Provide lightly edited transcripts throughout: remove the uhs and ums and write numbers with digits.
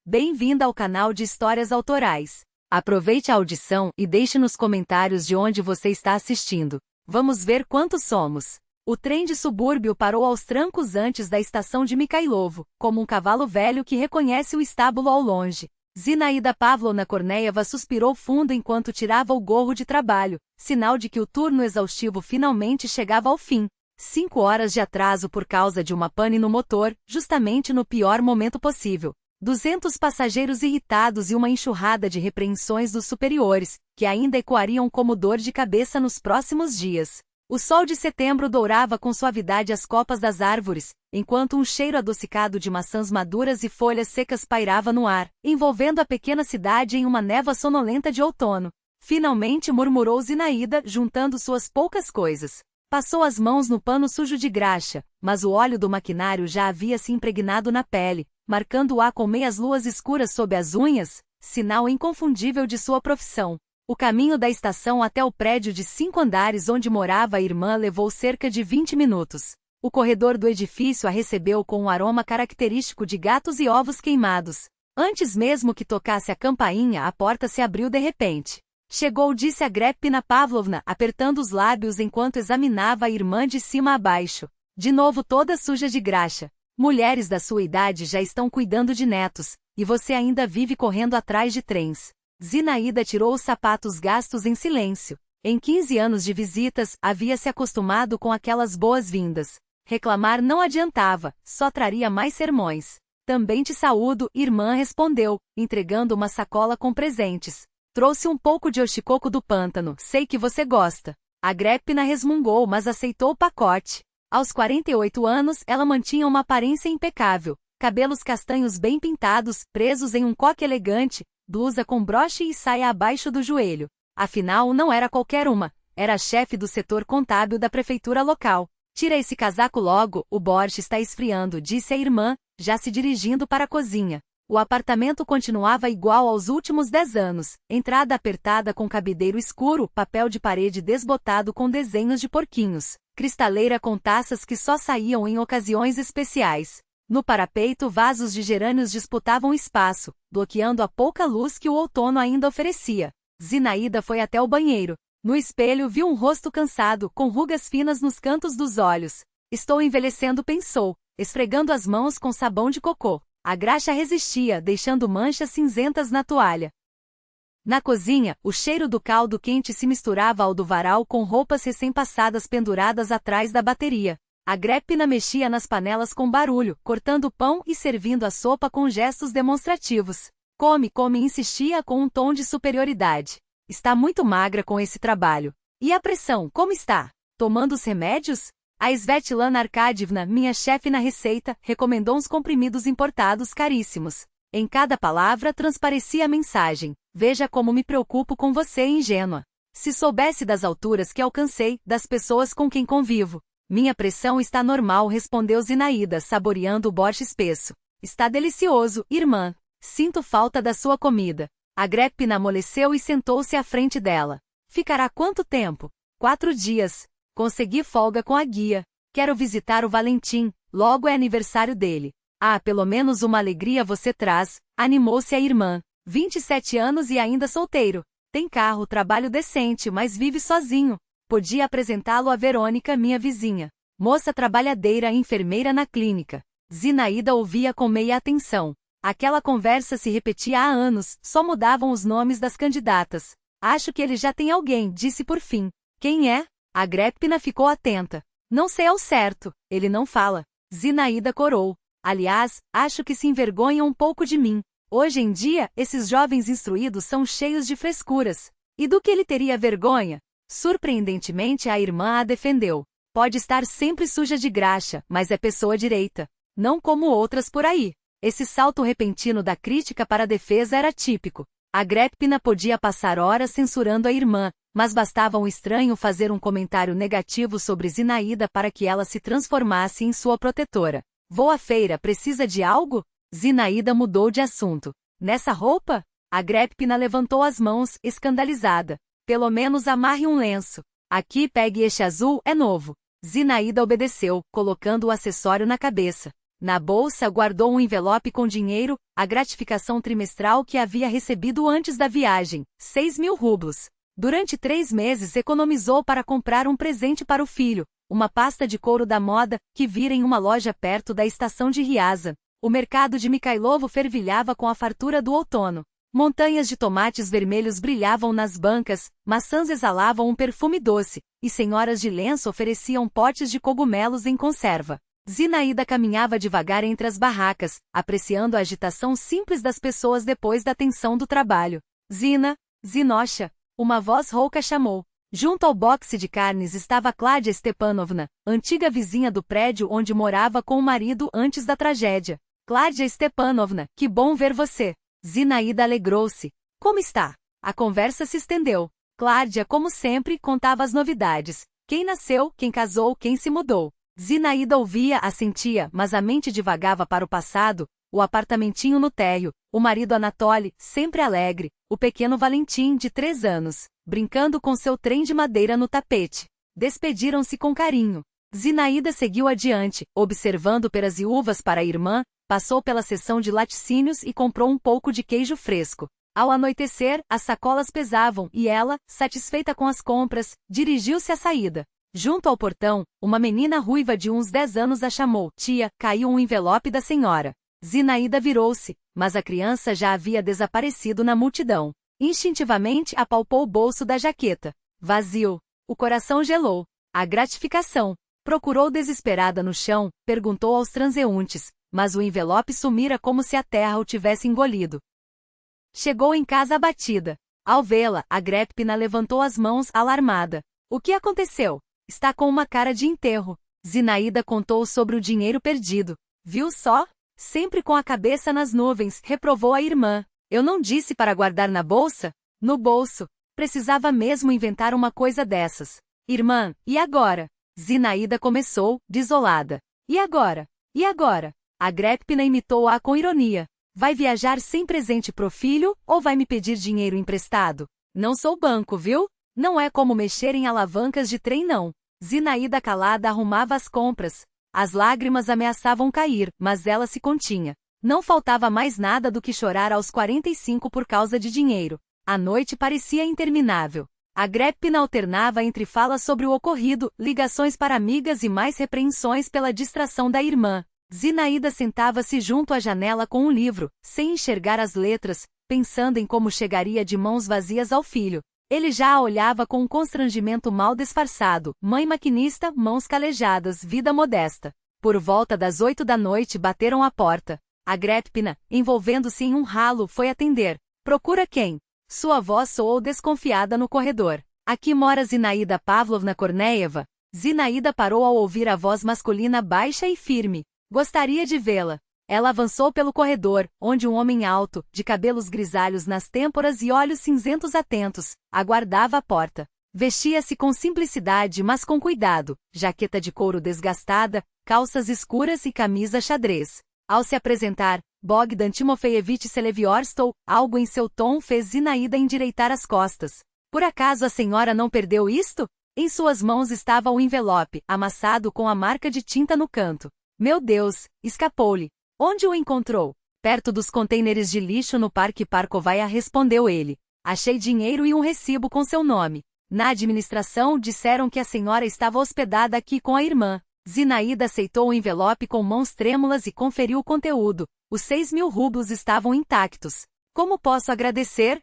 Bem-vinda ao canal de Histórias Autorais. Aproveite a audição e deixe nos comentários de onde você está assistindo. Vamos ver quantos somos. O trem de subúrbio parou aos trancos antes da estação de Mikhailovo, como um cavalo velho que reconhece o estábulo ao longe. Zinaida Pavlovna Korneyeva suspirou fundo enquanto tirava o gorro de trabalho, sinal de que o turno exaustivo finalmente chegava ao fim. 5 horas de atraso por causa de uma pane no motor, justamente no pior momento possível. 200 passageiros irritados e uma enxurrada de repreensões dos superiores, que ainda ecoariam como dor de cabeça nos próximos dias. O sol de setembro dourava com suavidade as copas das árvores, enquanto um cheiro adocicado de maçãs maduras e folhas secas pairava no ar, envolvendo a pequena cidade em uma névoa sonolenta de outono. Finalmente murmurou Zinaida, juntando suas poucas coisas. Passou as mãos no pano sujo de graxa, mas o óleo do maquinário já havia se impregnado na pele, marcando-a com meias luas escuras sob as unhas, sinal inconfundível de sua profissão. O caminho da estação até o prédio de 5 andares onde morava a irmã levou cerca de 20 minutos. O corredor do edifício a recebeu com um aroma característico de gatos e ovos queimados. Antes mesmo que tocasse a campainha, a porta se abriu de repente. Chegou, disse Agripina Pavlovna, apertando os lábios enquanto examinava a irmã de cima a baixo. De novo toda suja de graxa. Mulheres da sua idade já estão cuidando de netos, e você ainda vive correndo atrás de trens. Zinaida tirou os sapatos gastos em silêncio. Em 15 anos de visitas, havia se acostumado com aquelas boas-vindas. Reclamar não adiantava, só traria mais sermões. Também te saúdo, irmã, respondeu, entregando uma sacola com presentes. Trouxe um pouco de oxigônio do pântano, sei que você gosta. Agripina resmungou, mas aceitou o pacote. Aos 48 anos, ela mantinha uma aparência impecável. Cabelos castanhos bem pintados, presos em um coque elegante, blusa com broche e saia abaixo do joelho. Afinal, não era qualquer uma, era a chefe do setor contábil da prefeitura local. Tira esse casaco logo, o borscht está esfriando, disse a irmã, já se dirigindo para a cozinha. O apartamento continuava igual aos últimos 10 anos, entrada apertada com cabideiro escuro, papel de parede desbotado com desenhos de porquinhos, cristaleira com taças que só saíam em ocasiões especiais. No parapeito vasos de gerânios disputavam espaço, bloqueando a pouca luz que o outono ainda oferecia. Zinaida foi até o banheiro. No espelho viu um rosto cansado, com rugas finas nos cantos dos olhos. Estou envelhecendo, pensou, esfregando as mãos com sabão de cocô. A graxa resistia, deixando manchas cinzentas na toalha. Na cozinha, o cheiro do caldo quente se misturava ao do varal com roupas recém-passadas penduradas atrás da bateria. Agripina mexia nas panelas com barulho, cortando pão e servindo a sopa com gestos demonstrativos. Come, come, insistia com um tom de superioridade. Está muito magra com esse trabalho. E a pressão, como está? Tomando os remédios? A Svetlana Arkadievna, minha chefe na receita, recomendou uns comprimidos importados caríssimos. Em cada palavra transparecia a mensagem. Veja como me preocupo com você, ingênua. Se soubesse das alturas que alcancei, das pessoas com quem convivo. Minha pressão está normal, respondeu Zinaida, saboreando o borscht espesso. Está delicioso, irmã. Sinto falta da sua comida. Agripina amoleceu e sentou-se à frente dela. Ficará quanto tempo? 4 dias. Consegui folga com a guia. Quero visitar o Valentim, logo é aniversário dele. Ah, pelo menos uma alegria você traz, animou-se a irmã. 27 anos e ainda solteiro. Tem carro, trabalho decente, mas vive sozinho. Podia apresentá-lo a Verônica, minha vizinha. Moça trabalhadeira e enfermeira na clínica. Zinaida ouvia com meia atenção. Aquela conversa se repetia há anos, só mudavam os nomes das candidatas. Acho que ele já tem alguém, disse por fim. Quem é? Agripina ficou atenta. Não sei ao certo, ele não fala. Zinaida corou. Aliás, acho que se envergonha um pouco de mim. Hoje em dia, esses jovens instruídos são cheios de frescuras. E do que ele teria vergonha? Surpreendentemente, a irmã a defendeu. Pode estar sempre suja de graxa, mas é pessoa direita. Não como outras por aí. Esse salto repentino da crítica para a defesa era típico. Agripina podia passar horas censurando a irmã, mas bastava um estranho fazer um comentário negativo sobre Zinaida para que ela se transformasse em sua protetora. Vou à feira, precisa de algo? Zinaida mudou de assunto. Nessa roupa? Agripina levantou as mãos, escandalizada. Pelo menos amarre um lenço. Aqui, pegue este azul, é novo. Zinaida obedeceu, colocando o acessório na cabeça. Na bolsa guardou um envelope com dinheiro, a gratificação trimestral que havia recebido antes da viagem, 6.000 rublos. Durante 3 meses economizou para comprar um presente para o filho, uma pasta de couro da moda, que vira em uma loja perto da estação de Ryazan. O mercado de Mikhailovo fervilhava com a fartura do outono. Montanhas de tomates vermelhos brilhavam nas bancas, maçãs exalavam um perfume doce, e senhoras de lenço ofereciam potes de cogumelos em conserva. Zinaída caminhava devagar entre as barracas, apreciando a agitação simples das pessoas depois da tensão do trabalho. Zina, Zinosha, uma voz rouca chamou. Junto ao boxe de carnes estava Kládia Stepanovna, antiga vizinha do prédio onde morava com o marido antes da tragédia. Kládia Stepanovna, que bom ver você. Zinaída alegrou-se. Como está? A conversa se estendeu. Kládia, como sempre, contava as novidades. Quem nasceu, quem casou, quem se mudou. Zinaída ouvia, assentia, mas a mente divagava para o passado, o apartamentinho no térreo, o marido Anatoly, sempre alegre, o pequeno Valentim, de 3 anos, brincando com seu trem de madeira no tapete. Despediram-se com carinho. Zinaída seguiu adiante, observando peras e uvas para a irmã, passou pela seção de laticínios e comprou um pouco de queijo fresco. Ao anoitecer, as sacolas pesavam e ela, satisfeita com as compras, dirigiu-se à saída. Junto ao portão, uma menina ruiva de uns 10 anos a chamou. Tia, caiu um envelope da senhora. Zinaída virou-se, mas a criança já havia desaparecido na multidão. Instintivamente apalpou o bolso da jaqueta. Vazio. O coração gelou. A gratificação. Procurou desesperada no chão, perguntou aos transeuntes, mas o envelope sumira como se a terra o tivesse engolido. Chegou em casa abatida. Ao vê-la, Agrépina levantou as mãos, alarmada. O que aconteceu? Está com uma cara de enterro. Zinaída contou sobre o dinheiro perdido. Viu só? Sempre com a cabeça nas nuvens, reprovou a irmã. Eu não disse para guardar na bolsa? No bolso. Precisava mesmo inventar uma coisa dessas. Irmã, e agora? Zinaída começou, desolada. E agora? E agora? Agrépina imitou-a com ironia. Vai viajar sem presente pro filho, ou vai me pedir dinheiro emprestado? Não sou banco, viu? Não é como mexer em alavancas de trem não. Zinaída calada arrumava as compras. As lágrimas ameaçavam cair, mas ela se continha. Não faltava mais nada do que chorar aos 45 por causa de dinheiro. A noite parecia interminável. Agrépina alternava entre falas sobre o ocorrido, ligações para amigas e mais repreensões pela distração da irmã. Zinaída sentava-se junto à janela com um livro, sem enxergar as letras, pensando em como chegaria de mãos vazias ao filho. Ele já a olhava com um constrangimento mal disfarçado, mãe maquinista, mãos calejadas, vida modesta. Por volta das 8 da noite bateram à porta. Agrépina, envolvendo-se em um ralo, foi atender. Procura quem? Sua voz soou desconfiada no corredor. Aqui mora Zinaída Pavlovna Korneieva. Zinaída parou ao ouvir a voz masculina baixa e firme. Gostaria de vê-la. Ela avançou pelo corredor, onde um homem alto, de cabelos grisalhos nas têmporas e olhos cinzentos atentos, aguardava a porta. Vestia-se com simplicidade mas com cuidado, jaqueta de couro desgastada, calças escuras e camisa xadrez. Ao se apresentar, Bogdan Timofeyevich Seleviorstov, algo em seu tom fez Zinaída endireitar as costas. Por acaso a senhora não perdeu isto? Em suas mãos estava o envelope, amassado com a marca de tinta no canto. Meu Deus, escapou-lhe. Onde o encontrou? Perto dos contêineres de lixo no Parque Parkovaia, respondeu ele. Achei dinheiro e um recibo com seu nome. Na administração disseram que a senhora estava hospedada aqui com a irmã. Zinaída aceitou o envelope com mãos trêmulas e conferiu o conteúdo. Os 6.000 rublos estavam intactos. Como posso agradecer?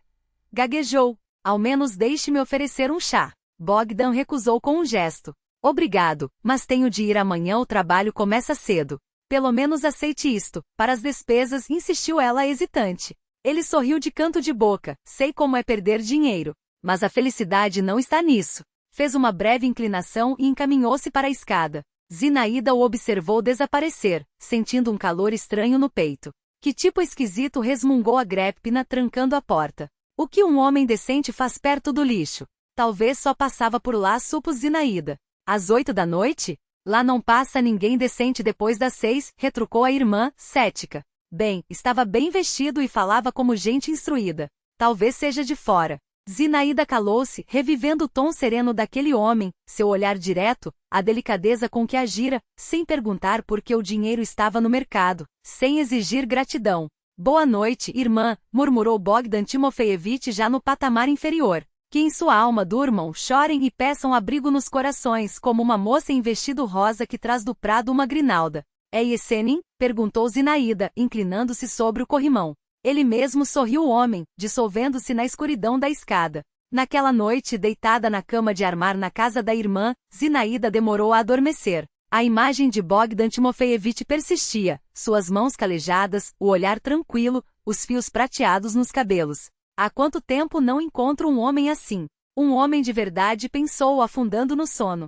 Gaguejou. Ao menos deixe-me oferecer um chá. Bogdan recusou com um gesto. Obrigado, mas tenho de ir amanhã, o trabalho começa cedo. Pelo menos aceite isto. Para as despesas, insistiu ela hesitante. Ele sorriu de canto de boca. Sei como é perder dinheiro. Mas a felicidade não está nisso. Fez uma breve inclinação e encaminhou-se para a escada. Zinaída o observou desaparecer, sentindo um calor estranho no peito. Que tipo esquisito, resmungou Agrépina, trancando a porta. O que um homem decente faz perto do lixo? Talvez só passava por lá, supôs Zinaída. Às 8 da noite? Lá não passa ninguém decente depois das 6, retrucou a irmã, cética. Bem, estava bem vestido e falava como gente instruída. Talvez seja de fora. Zinaída calou-se, revivendo o tom sereno daquele homem, seu olhar direto, a delicadeza com que agira, sem perguntar por que o dinheiro estava no mercado, sem exigir gratidão. Boa noite, irmã, murmurou Bogdan Timofeevich já no patamar inferior. Que em sua alma durmam, chorem e peçam abrigo nos corações, como uma moça em vestido rosa que traz do prado uma grinalda. É Yesenin? Perguntou Zinaída, inclinando-se sobre o corrimão. Ele mesmo sorriu o homem, dissolvendo-se na escuridão da escada. Naquela noite, deitada na cama de armar na casa da irmã, Zinaída demorou a adormecer. A imagem de Bogdan Timofeevich persistia, suas mãos calejadas, o olhar tranquilo, os fios prateados nos cabelos. Há quanto tempo não encontro um homem assim? Um homem de verdade, pensou afundando no sono.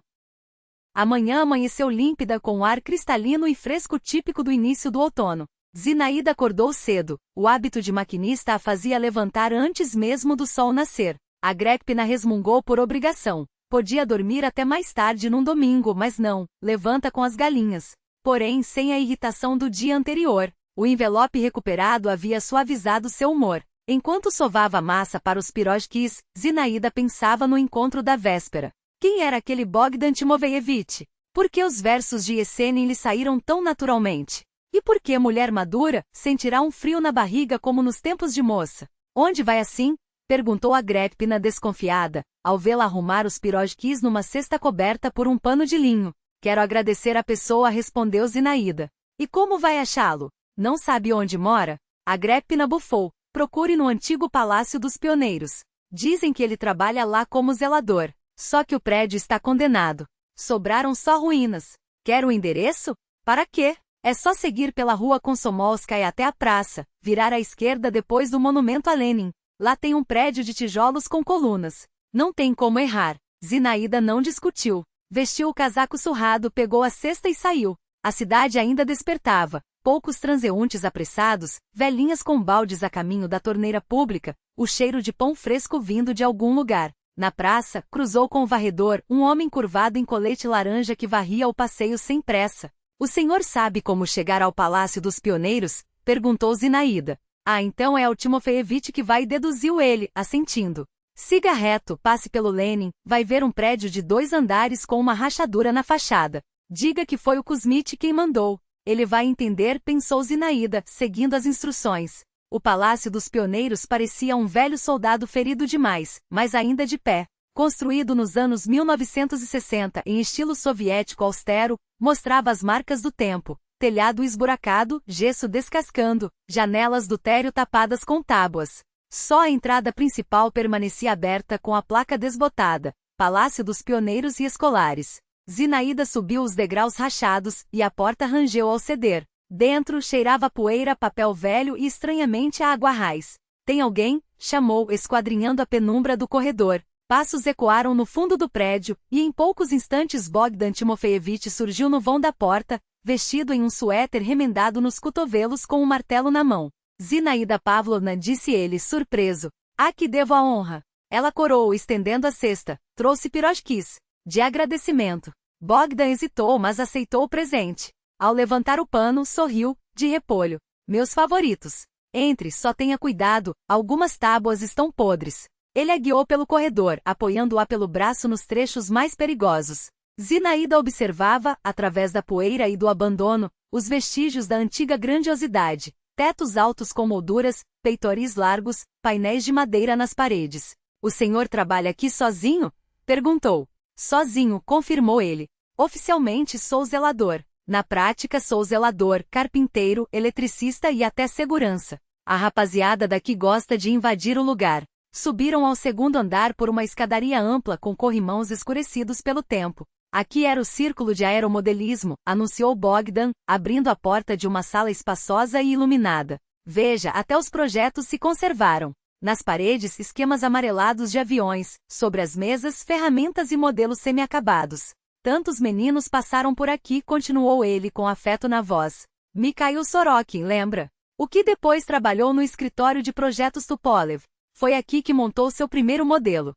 A manhã amanheceu límpida com o ar cristalino e fresco típico do início do outono. Zinaída acordou cedo, o hábito de maquinista a fazia levantar antes mesmo do sol nascer. Agrippina resmungou por obrigação. Podia dormir até mais tarde num domingo, mas não, levanta com as galinhas. Porém, sem a irritação do dia anterior, o envelope recuperado havia suavizado seu humor. Enquanto sovava a massa para os pirojkis, Zinaída pensava no encontro da véspera. Quem era aquele Bogdan Timofeevich? Por que os versos de Yesenin lhe saíram tão naturalmente? E por que mulher madura sentirá um frio na barriga como nos tempos de moça? Onde vai assim? Perguntou Agrippina desconfiada, ao vê-la arrumar os pirojkis numa cesta coberta por um pano de linho. Quero agradecer a pessoa, respondeu Zinaída. E como vai achá-lo? Não sabe onde mora? Agrippina bufou. Procure no antigo Palácio dos Pioneiros. Dizem que ele trabalha lá como zelador. Só que o prédio está condenado. Sobraram só ruínas. Quer o endereço? Para quê? É só seguir pela rua Komsomolskaya até a praça, virar à esquerda depois do monumento a Lenin. Lá tem um prédio de tijolos com colunas. Não tem como errar. Zinaída não discutiu. Vestiu o casaco surrado, pegou a cesta e saiu. A cidade ainda despertava. Poucos transeuntes apressados, velhinhas com baldes a caminho da torneira pública, o cheiro de pão fresco vindo de algum lugar. Na praça, cruzou com o varredor, um homem curvado em colete laranja que varria o passeio sem pressa. O senhor sabe como chegar ao Palácio dos Pioneiros? Perguntou Zinaída. Ah, então é o Timofeevich que vai, deduziu ele, assentindo. Siga reto, passe pelo Lenin, vai ver um prédio de 2 andares com uma rachadura na fachada. Diga que foi o Kuzmich quem mandou. Ele vai entender, pensou Zinaída, seguindo as instruções. O Palácio dos Pioneiros parecia um velho soldado ferido demais, mas ainda de pé. Construído nos anos 1960 em estilo soviético austero, mostrava as marcas do tempo. Telhado esburacado, gesso descascando, janelas do térreo tapadas com tábuas. Só a entrada principal permanecia aberta com a placa desbotada. Palácio dos Pioneiros e Escolares. Zinaída subiu os degraus rachados, e a porta rangeu ao ceder. Dentro cheirava poeira, papel velho e estranhamente a água raiz. Tem alguém? Chamou, esquadrinhando a penumbra do corredor. Passos ecoaram no fundo do prédio, e em poucos instantes Bogdan Timofeevich surgiu no vão da porta, vestido em um suéter remendado nos cotovelos com um martelo na mão. Zinaída Pavlovna, disse ele, surpreso. A que devo a honra? Ela corou, estendendo a cesta. Trouxe pirojkis. De agradecimento. Bogdan hesitou, mas aceitou o presente. Ao levantar o pano, sorriu, de repolho. Meus favoritos. Entre, só tenha cuidado, algumas tábuas estão podres. Ele a guiou pelo corredor, apoiando-a pelo braço nos trechos mais perigosos. Zinaída observava, através da poeira e do abandono, os vestígios da antiga grandiosidade. Tetos altos com molduras, peitoris largos, painéis de madeira nas paredes. O senhor trabalha aqui sozinho? Perguntou. Sozinho, confirmou ele. Oficialmente sou zelador. Na prática sou zelador, carpinteiro, eletricista e até segurança. A rapaziada daqui gosta de invadir o lugar. Subiram ao 2º andar por uma escadaria ampla com corrimãos escurecidos pelo tempo. Aqui era o círculo de aeromodelismo, anunciou Bogdan, abrindo a porta de uma sala espaçosa e iluminada. Veja, até os projetos se conservaram. Nas paredes, esquemas amarelados de aviões, sobre as mesas, ferramentas e modelos semi-acabados. Tantos meninos passaram por aqui, continuou ele com afeto na voz. Mikhail Sorokin, lembra? O que depois trabalhou no escritório de projetos Tupolev. Foi aqui que montou seu primeiro modelo.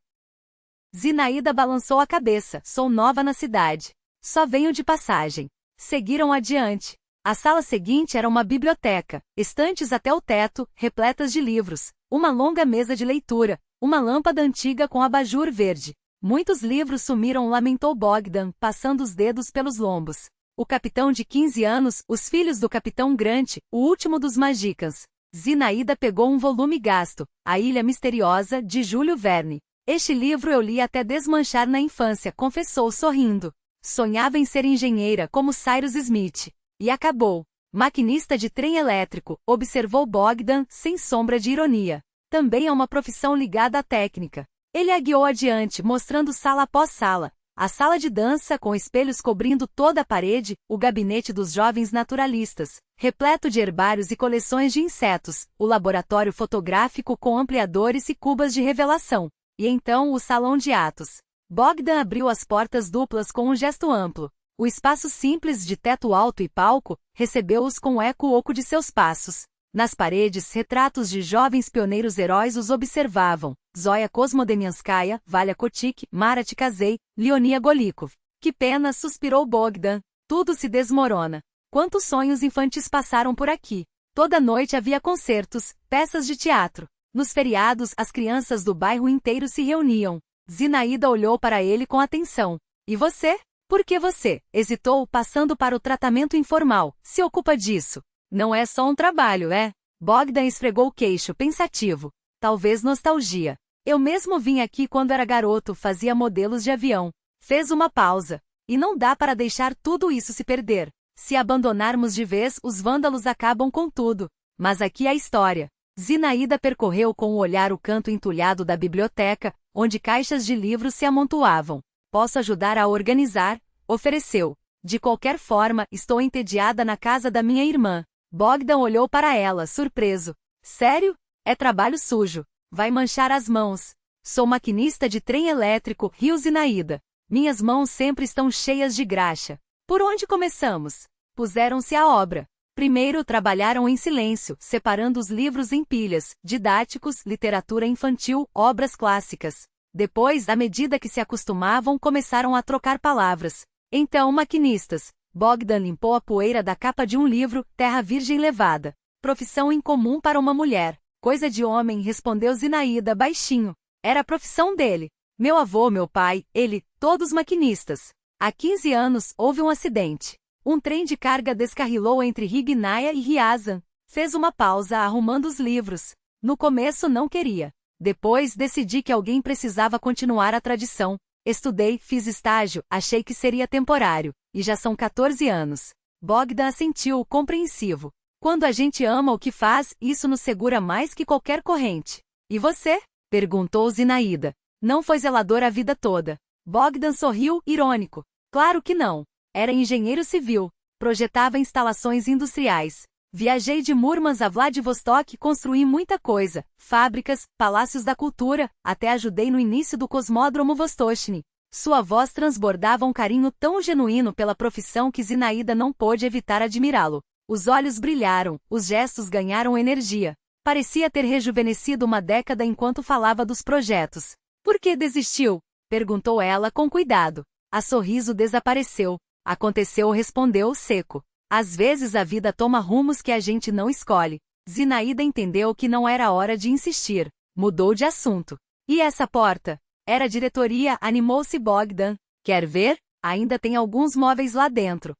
Zinaída balançou a cabeça. Sou nova na cidade. Só venho de passagem. Seguiram adiante. A sala seguinte era uma biblioteca, estantes até o teto, repletas de livros, uma longa mesa de leitura, Uma lâmpada antiga com abajur verde. Muitos livros sumiram, lamentou Bogdan, passando os dedos pelos lombos. O capitão de 15 anos, os filhos do capitão Grant, o último dos magicans. Zinaída pegou um volume gasto, A Ilha Misteriosa, de Júlio Verne. Este livro eu li até desmanchar na infância, confessou sorrindo. Sonhava em ser engenheira como Cyrus Smith. E acabou. Maquinista de trem elétrico, observou Bogdan, sem sombra de ironia. Também é uma profissão ligada à técnica. Ele a guiou adiante, mostrando sala após sala. A sala de dança, com espelhos cobrindo toda a parede, o gabinete dos jovens naturalistas, repleto de herbários e coleções de insetos, o laboratório fotográfico com ampliadores e cubas de revelação. E então o salão de atos. Bogdan abriu as portas duplas com um gesto amplo. O espaço simples de teto alto e palco recebeu-os com o eco oco de seus passos. Nas paredes, retratos de jovens pioneiros heróis os observavam. Zoya Kosmodemianskaya, Valia Kotik, Mara Tkazei, Leonia Golikov. Que pena, suspirou Bogdan. Tudo se desmorona. Quantos sonhos infantis passaram por aqui. Toda noite havia concertos, peças de teatro. Nos feriados, as crianças do bairro inteiro se reuniam. Zinaída olhou para ele com atenção. E você? Por que você? Hesitou, passando para o tratamento informal. Se ocupa disso. Não é só um trabalho, é? Bogdan esfregou o queixo, pensativo. Talvez nostalgia. Eu mesmo vim aqui quando era garoto, fazia modelos de avião. Fez uma pausa. E não dá para deixar tudo isso se perder. Se abandonarmos de vez, os vândalos acabam com tudo. Mas aqui é a história. Zinaída percorreu com o olhar o canto entulhado da biblioteca, onde caixas de livros se amontoavam. Posso ajudar a organizar? Ofereceu. De qualquer forma, estou entediada na casa da minha irmã. Bogdan olhou para ela, surpreso. Sério? É trabalho sujo. Vai manchar as mãos. Sou maquinista de trem elétrico, riu Zinaída. Minhas mãos sempre estão cheias de graxa. Por onde começamos? Puseram-se à obra. Primeiro trabalharam em silêncio, separando os livros em pilhas, didáticos, literatura infantil, obras clássicas. Depois, à medida que se acostumavam, começaram a trocar palavras. Então, maquinistas. Bogdan limpou a poeira da capa de um livro, Terra Virgem Levada. Profissão incomum para uma mulher. Coisa de homem, respondeu Zinaída baixinho. Era a profissão dele. Meu avô, meu pai, ele, todos maquinistas. Há 15 anos, houve um acidente. Um trem de carga descarrilou entre Rignaia e Ryazan. Fez uma pausa, arrumando os livros. No começo não queria. Depois decidi que alguém precisava continuar a tradição. Estudei, fiz estágio, achei que seria temporário. E já são 14 anos. Bogdan assentiu, compreensivo. Quando a gente ama o que faz, isso nos segura mais que qualquer corrente. E você? Perguntou Zinaída. Não foi zelador a vida toda. Bogdan sorriu, irônico. Claro que não. Era engenheiro civil. Projetava instalações industriais. Viajei de Murmansk a Vladivostok e construí muita coisa. Fábricas, palácios da cultura, até ajudei no início do Cosmódromo Vostochny. Sua voz transbordava um carinho tão genuíno pela profissão que Zinaída não pôde evitar admirá-lo. Os olhos brilharam, os gestos ganharam energia. Parecia ter rejuvenescido uma década enquanto falava dos projetos. Por que desistiu? Perguntou ela com cuidado. A sorriso desapareceu. Aconteceu, respondeu seco. Às vezes a vida toma rumos que a gente não escolhe. Zinaída entendeu que não era hora de insistir. Mudou de assunto. E essa porta? Era a diretoria, animou-se Bogdan. Quer ver? Ainda tem alguns móveis lá dentro.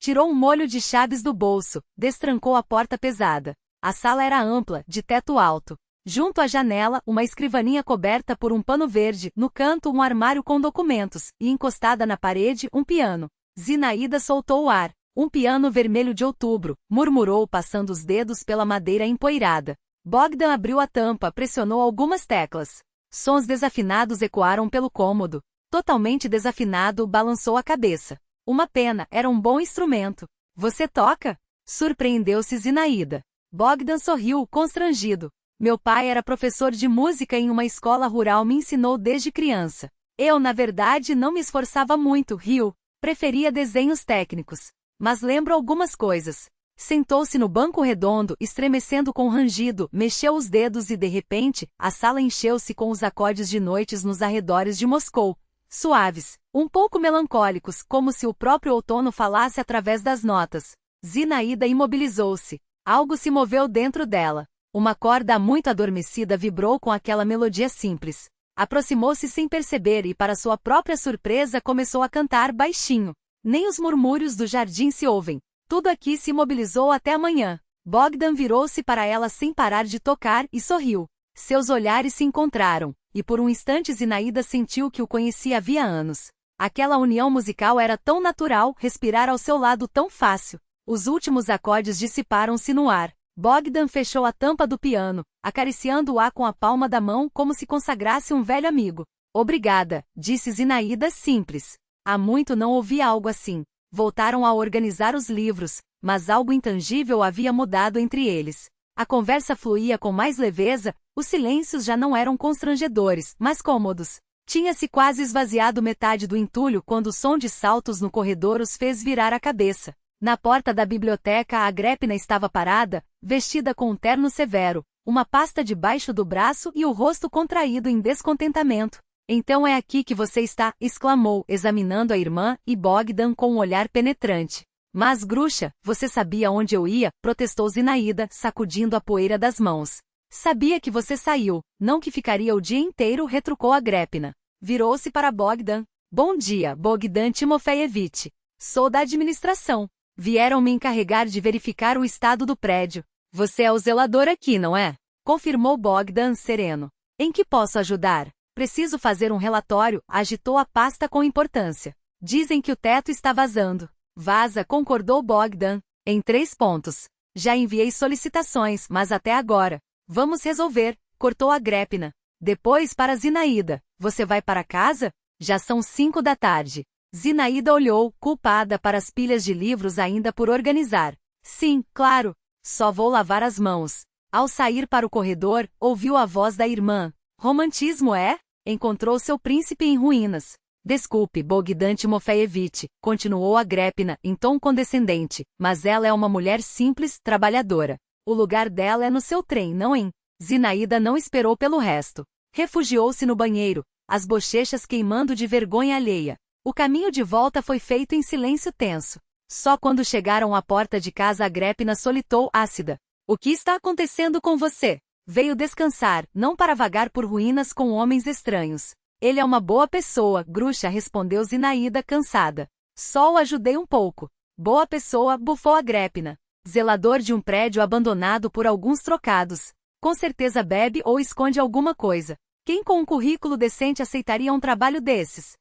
Tirou um molho de chaves do bolso, destrancou a porta pesada. A sala era ampla, de teto alto. Junto à janela, uma escrivaninha coberta por um pano verde, no canto um armário com documentos, e encostada na parede, um piano. Zinaída soltou o ar. Um piano vermelho de outubro, murmurou passando os dedos pela madeira empoeirada. Bogdan abriu a tampa, pressionou algumas teclas. Sons desafinados ecoaram pelo cômodo. Totalmente desafinado, balançou a cabeça. Uma pena, era um bom instrumento. Você toca? Surpreendeu-se Zinaída. Bogdan sorriu, constrangido. Meu pai era professor de música em uma escola rural, me ensinou desde criança. Eu, na verdade, não me esforçava muito, riu. Preferia desenhos técnicos. Mas lembro algumas coisas. Sentou-se no banco redondo, estremecendo com rangido, mexeu os dedos e, de repente, a sala encheu-se com os acordes de noites nos arredores de Moscou. Suaves, um pouco melancólicos, como se o próprio outono falasse através das notas. Zinaída imobilizou-se. Algo se moveu dentro dela. Uma corda muito adormecida vibrou com aquela melodia simples. Aproximou-se sem perceber e, para sua própria surpresa, começou a cantar baixinho. Nem os murmúrios do jardim se ouvem. Tudo aqui se imobilizou até amanhã. Bogdan virou-se para ela sem parar de tocar e sorriu. Seus olhares se encontraram, e por um instante Zinaída sentiu que o conhecia havia anos. Aquela união musical era tão natural, respirar ao seu lado tão fácil. Os últimos acordes dissiparam-se no ar. Bogdan fechou a tampa do piano, acariciando-a com a palma da mão como se consagrasse um velho amigo. Obrigada, disse Zinaída simples. Há muito não ouvia algo assim. Voltaram a organizar os livros, mas algo intangível havia mudado entre eles. A conversa fluía com mais leveza, os silêncios já não eram constrangedores, mas cômodos. Tinha-se quase esvaziado metade do entulho quando o som de saltos no corredor os fez virar a cabeça. Na porta da biblioteca a Agrépina estava parada, vestida com um terno severo, uma pasta debaixo do braço e o rosto contraído em descontentamento. Então é aqui que você está, exclamou, examinando a irmã e Bogdan com um olhar penetrante. Mas, Gruxa, você sabia onde eu ia, protestou Zinaída, sacudindo a poeira das mãos. Sabia que você saiu, não que ficaria o dia inteiro, retrucou Agrépina. Virou-se para Bogdan. Bom dia, Bogdan Timofeyevich. Sou da administração. Vieram me encarregar de verificar o estado do prédio. Você é o zelador aqui, não é? Confirmou Bogdan sereno. Em que posso ajudar? Preciso fazer um relatório, agitou a pasta com importância. Dizem que o teto está vazando. Vaza, concordou Bogdan. Em 3 pontos. Já enviei solicitações, mas até agora. Vamos resolver, cortou Agrépina. Depois para Zinaída. Você vai para casa? Já são 5 da tarde. Zinaída olhou, culpada, para as pilhas de livros ainda por organizar. Sim, claro. Só vou lavar as mãos. Ao sair para o corredor, ouviu a voz da irmã. Romantismo é? Encontrou seu príncipe em ruínas. Desculpe, Bogdan Timofeyevich, continuou Agrépina, em tom condescendente, mas ela é uma mulher simples, trabalhadora. O lugar dela é no seu trem, não em? Zinaída não esperou pelo resto. Refugiou-se no banheiro, as bochechas queimando de vergonha alheia. O caminho de volta foi feito em silêncio tenso. Só quando chegaram à porta de casa Agrépina solitou ácida. O que está acontecendo com você? Veio descansar, não para vagar por ruínas com homens estranhos. Ele é uma boa pessoa, Gruxa, respondeu Zinaída cansada. Só o ajudei um pouco. Boa pessoa, bufou Agrépina. Zelador de um prédio abandonado por alguns trocados. Com certeza bebe ou esconde alguma coisa. Quem com um currículo decente aceitaria um trabalho desses?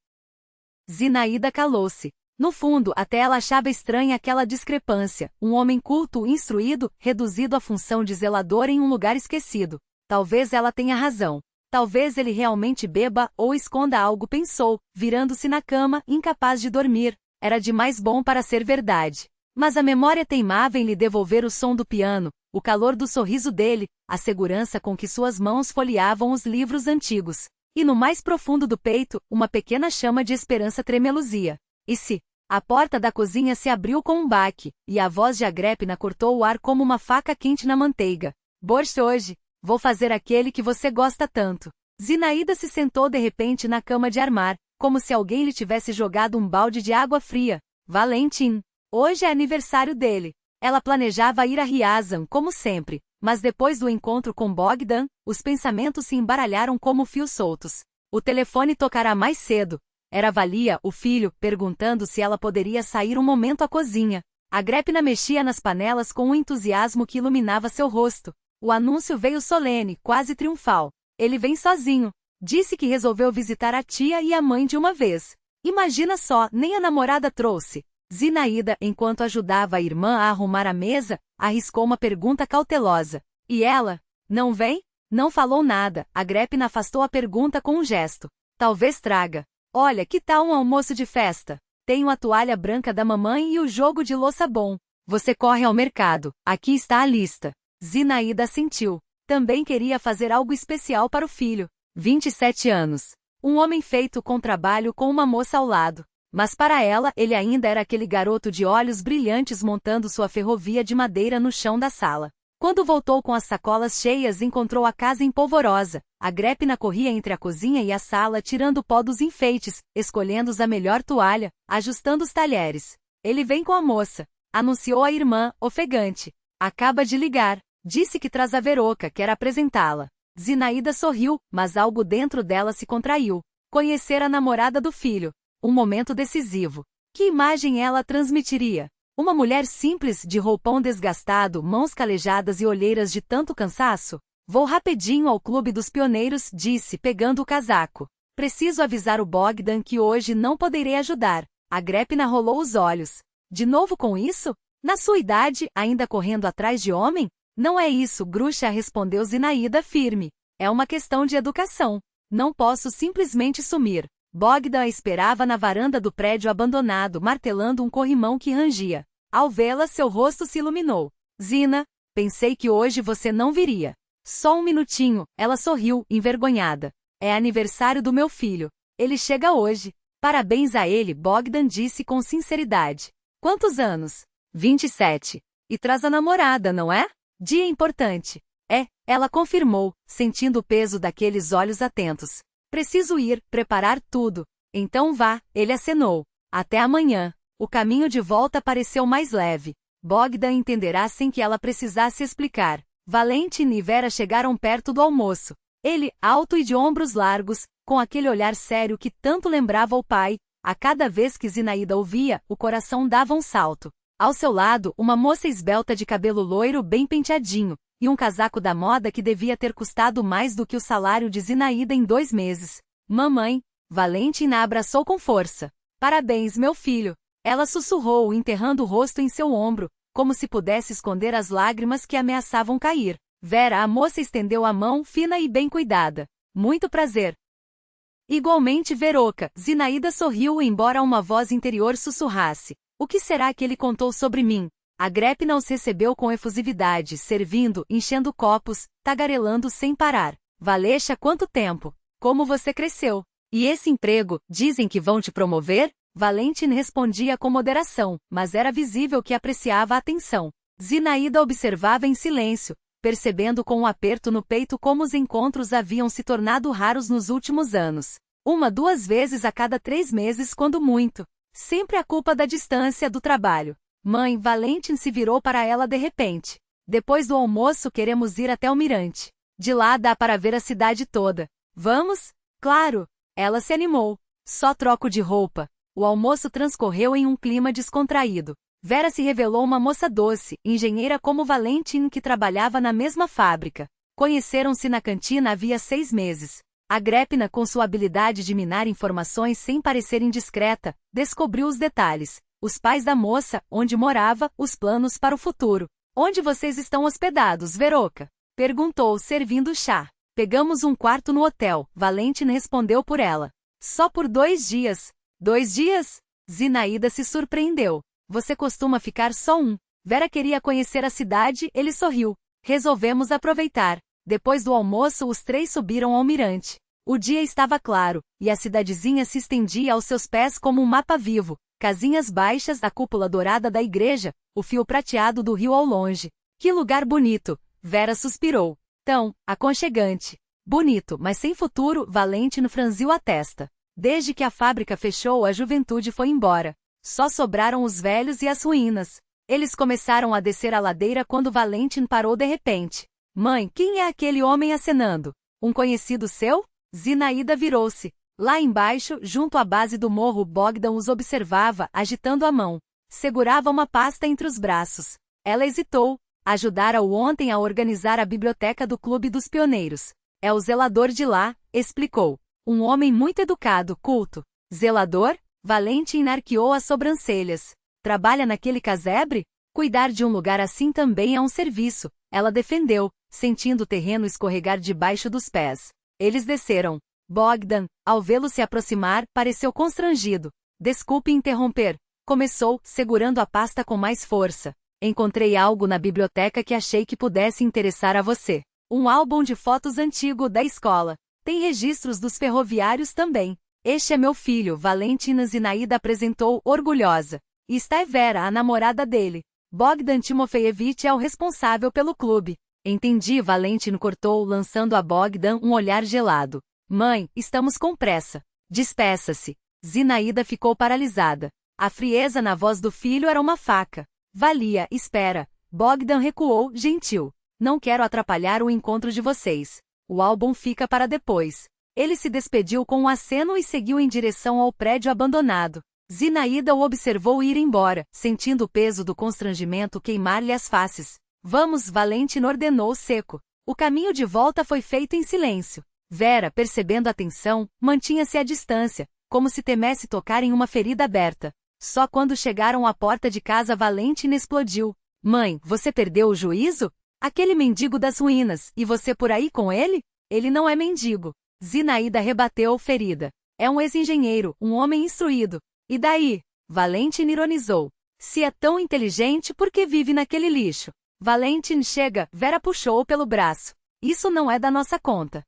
Zinaída calou-se. No fundo, até ela achava estranha aquela discrepância. Um homem culto, instruído, reduzido à função de zelador em um lugar esquecido. Talvez ela tenha razão. Talvez ele realmente beba ou esconda algo, pensou, virando-se na cama, incapaz de dormir. Era demais bom para ser verdade. Mas a memória teimava em lhe devolver o som do piano, o calor do sorriso dele, a segurança com que suas mãos folheavam os livros antigos. E no mais profundo do peito, uma pequena chama de esperança tremeluzia. E se? A porta da cozinha se abriu com um baque, e a voz de Agrépina cortou o ar como uma faca quente na manteiga. Borscht hoje. Vou fazer aquele que você gosta tanto. Zinaída se sentou de repente na cama de armar, como se alguém lhe tivesse jogado um balde de água fria. Valentin. Hoje é aniversário dele. Ela planejava ir a Ryazan, como sempre, mas depois do encontro com Bogdan, os pensamentos se embaralharam como fios soltos. O telefone tocará mais cedo. Era Valia, o filho, perguntando se ela poderia sair um momento à cozinha. Agrépina mexia nas panelas com um entusiasmo que iluminava seu rosto. O anúncio veio solene, quase triunfal. Ele vem sozinho. Disse que resolveu visitar a tia e a mãe de uma vez. Imagina só, nem a namorada trouxe. Zinaída, enquanto ajudava a irmã a arrumar a mesa, arriscou uma pergunta cautelosa. E ela? Não vem? Não falou nada. Agrépina afastou a pergunta com um gesto. Talvez traga. Olha, que tal um almoço de festa? Tenho a toalha branca da mamãe e o jogo de louça bom. Você corre ao mercado. Aqui está a lista. Zinaída assentiu. Também queria fazer algo especial para o filho. 27 anos. Um homem feito com trabalho com uma moça ao lado. Mas para ela, ele ainda era aquele garoto de olhos brilhantes montando sua ferrovia de madeira no chão da sala. Quando voltou com as sacolas cheias, encontrou a casa empolvorosa. Agrépina corria entre a cozinha e a sala tirando o pó dos enfeites, escolhendo a melhor toalha, ajustando os talheres. Ele vem com a moça. Anunciou a irmã, ofegante. Acaba de ligar. Disse que traz a Veroca, quer apresentá-la. Zinaída sorriu, mas algo dentro dela se contraiu. Conhecer a namorada do filho. Um momento decisivo. Que imagem ela transmitiria? Uma mulher simples, de roupão desgastado, mãos calejadas e olheiras de tanto cansaço? Vou rapidinho ao Clube dos Pioneiros, disse, pegando o casaco. Preciso avisar o Bogdan que hoje não poderei ajudar. Agripina rolou os olhos. De novo com isso? Na sua idade, ainda correndo atrás de homem? Não é isso, Gruxa, respondeu Zinaída firme. É uma questão de educação. Não posso simplesmente sumir. Bogdan a esperava na varanda do prédio abandonado, martelando um corrimão que rangia. Ao vê-la, seu rosto se iluminou. Zina, pensei que hoje você não viria. Só um minutinho, ela sorriu, envergonhada. É aniversário do meu filho. Ele chega hoje. Parabéns a ele, Bogdan disse com sinceridade. Quantos anos? 27. E traz a namorada, não é? Dia importante. É, ela confirmou, sentindo o peso daqueles olhos atentos. Preciso ir, preparar tudo. Então vá, ele acenou. Até amanhã. O caminho de volta pareceu mais leve. Bogdan entenderá sem que ela precisasse explicar. Valentin e Vera chegaram perto do almoço. Ele, alto e de ombros largos, com aquele olhar sério que tanto lembrava o pai, a cada vez que Zinaída o via, o coração dava um salto. Ao seu lado, uma moça esbelta de cabelo loiro bem penteadinho, e um casaco da moda que devia ter custado mais do que o salário de Zinaída em 2 meses. Mamãe, Valentin a abraçou com força. Parabéns, meu filho. Ela sussurrou, enterrando o rosto em seu ombro, como se pudesse esconder as lágrimas que ameaçavam cair. Vera, a moça estendeu a mão fina e bem cuidada. Muito prazer. Igualmente Veroca, Zinaída sorriu embora uma voz interior sussurrasse. O que será que ele contou sobre mim? Agripina os recebeu com efusividade, servindo, enchendo copos, tagarelando sem parar. Valecha, quanto tempo? Como você cresceu? E esse emprego, dizem que vão te promover? Valentin respondia com moderação, mas era visível que apreciava a atenção. Zinaída observava em silêncio, percebendo com um aperto no peito como os encontros haviam se tornado raros nos últimos anos. 1-2 vezes a cada 3 meses quando muito. Sempre a culpa da distância do trabalho. Mãe, Valentin se virou para ela de repente. Depois do almoço queremos ir até o Mirante. De lá dá para ver a cidade toda. Vamos? Claro. Ela se animou. Só troco de roupa. O almoço transcorreu em um clima descontraído. Vera se revelou uma moça doce, engenheira como Valentin que trabalhava na mesma fábrica. Conheceram-se na cantina havia 6 meses. Agripina, com sua habilidade de minar informações sem parecer indiscreta, descobriu os detalhes. Os pais da moça, onde morava, os planos para o futuro. Onde vocês estão hospedados, Veroca? Perguntou, servindo chá. Pegamos um quarto no hotel, Valentin respondeu por ela. Só por 2 dias. 2 dias? Zinaída se surpreendeu. Você costuma ficar só um. Vera queria conhecer a cidade, ele sorriu. Resolvemos aproveitar. Depois do almoço os 3 subiram ao mirante. O dia estava claro, e a cidadezinha se estendia aos seus pés como um mapa vivo. Casinhas baixas, a cúpula dourada da igreja, o fio prateado do rio ao longe. Que lugar bonito! Vera suspirou. Tão aconchegante. Bonito, mas sem futuro, Valentin franziu a testa. Desde que a fábrica fechou, a juventude foi embora. Só sobraram os velhos e as ruínas. Eles começaram a descer a ladeira quando Valentin parou de repente. Mãe, quem é aquele homem acenando? Um conhecido seu? Zinaída virou-se. Lá embaixo, junto à base do morro, Bogdan os observava, agitando a mão. Segurava uma pasta entre os braços. Ela hesitou. Ajudara-o ontem a organizar a biblioteca do Clube dos Pioneiros. É o zelador de lá, explicou. Um homem muito educado, culto. Zelador? Valentin arqueou as sobrancelhas. Trabalha naquele casebre? Cuidar de um lugar assim também é um serviço, ela defendeu, sentindo o terreno escorregar debaixo dos pés. Eles desceram. Bogdan, ao vê-lo se aproximar, pareceu constrangido. Desculpe interromper. Começou, segurando a pasta com mais força. Encontrei algo na biblioteca que achei que pudesse interessar a você. Um álbum de fotos antigo da escola. Tem registros dos ferroviários também. Este é meu filho, Valentin. Zinaída apresentou, orgulhosa. E está é Vera, a namorada dele. Bogdan Timofeyevich é o responsável pelo clube. Entendi, Valentin cortou, lançando a Bogdan um olhar gelado. Mãe, estamos com pressa. Despeça-se. Zinaída ficou paralisada. A frieza na voz do filho era uma faca. Valia, espera. Bogdan recuou, gentil. Não quero atrapalhar o encontro de vocês. O álbum fica para depois. Ele se despediu com um aceno e seguiu em direção ao prédio abandonado. Zinaída o observou ir embora, sentindo o peso do constrangimento queimar-lhe as faces. Vamos, Valentin ordenou seco. O caminho de volta foi feito em silêncio. Vera, percebendo a tensão, mantinha-se à distância, como se temesse tocar em uma ferida aberta. Só quando chegaram à porta de casa Valentin explodiu. Mãe, você perdeu o juízo? Aquele mendigo das ruínas, e você por aí com ele? Ele não é mendigo. Zinaída rebateu, ferida. É um ex-engenheiro, um homem instruído. E daí? Valentin ironizou. Se é tão inteligente, por que vive naquele lixo? Valentin, chega, Vera puxou-o pelo braço. Isso não é da nossa conta.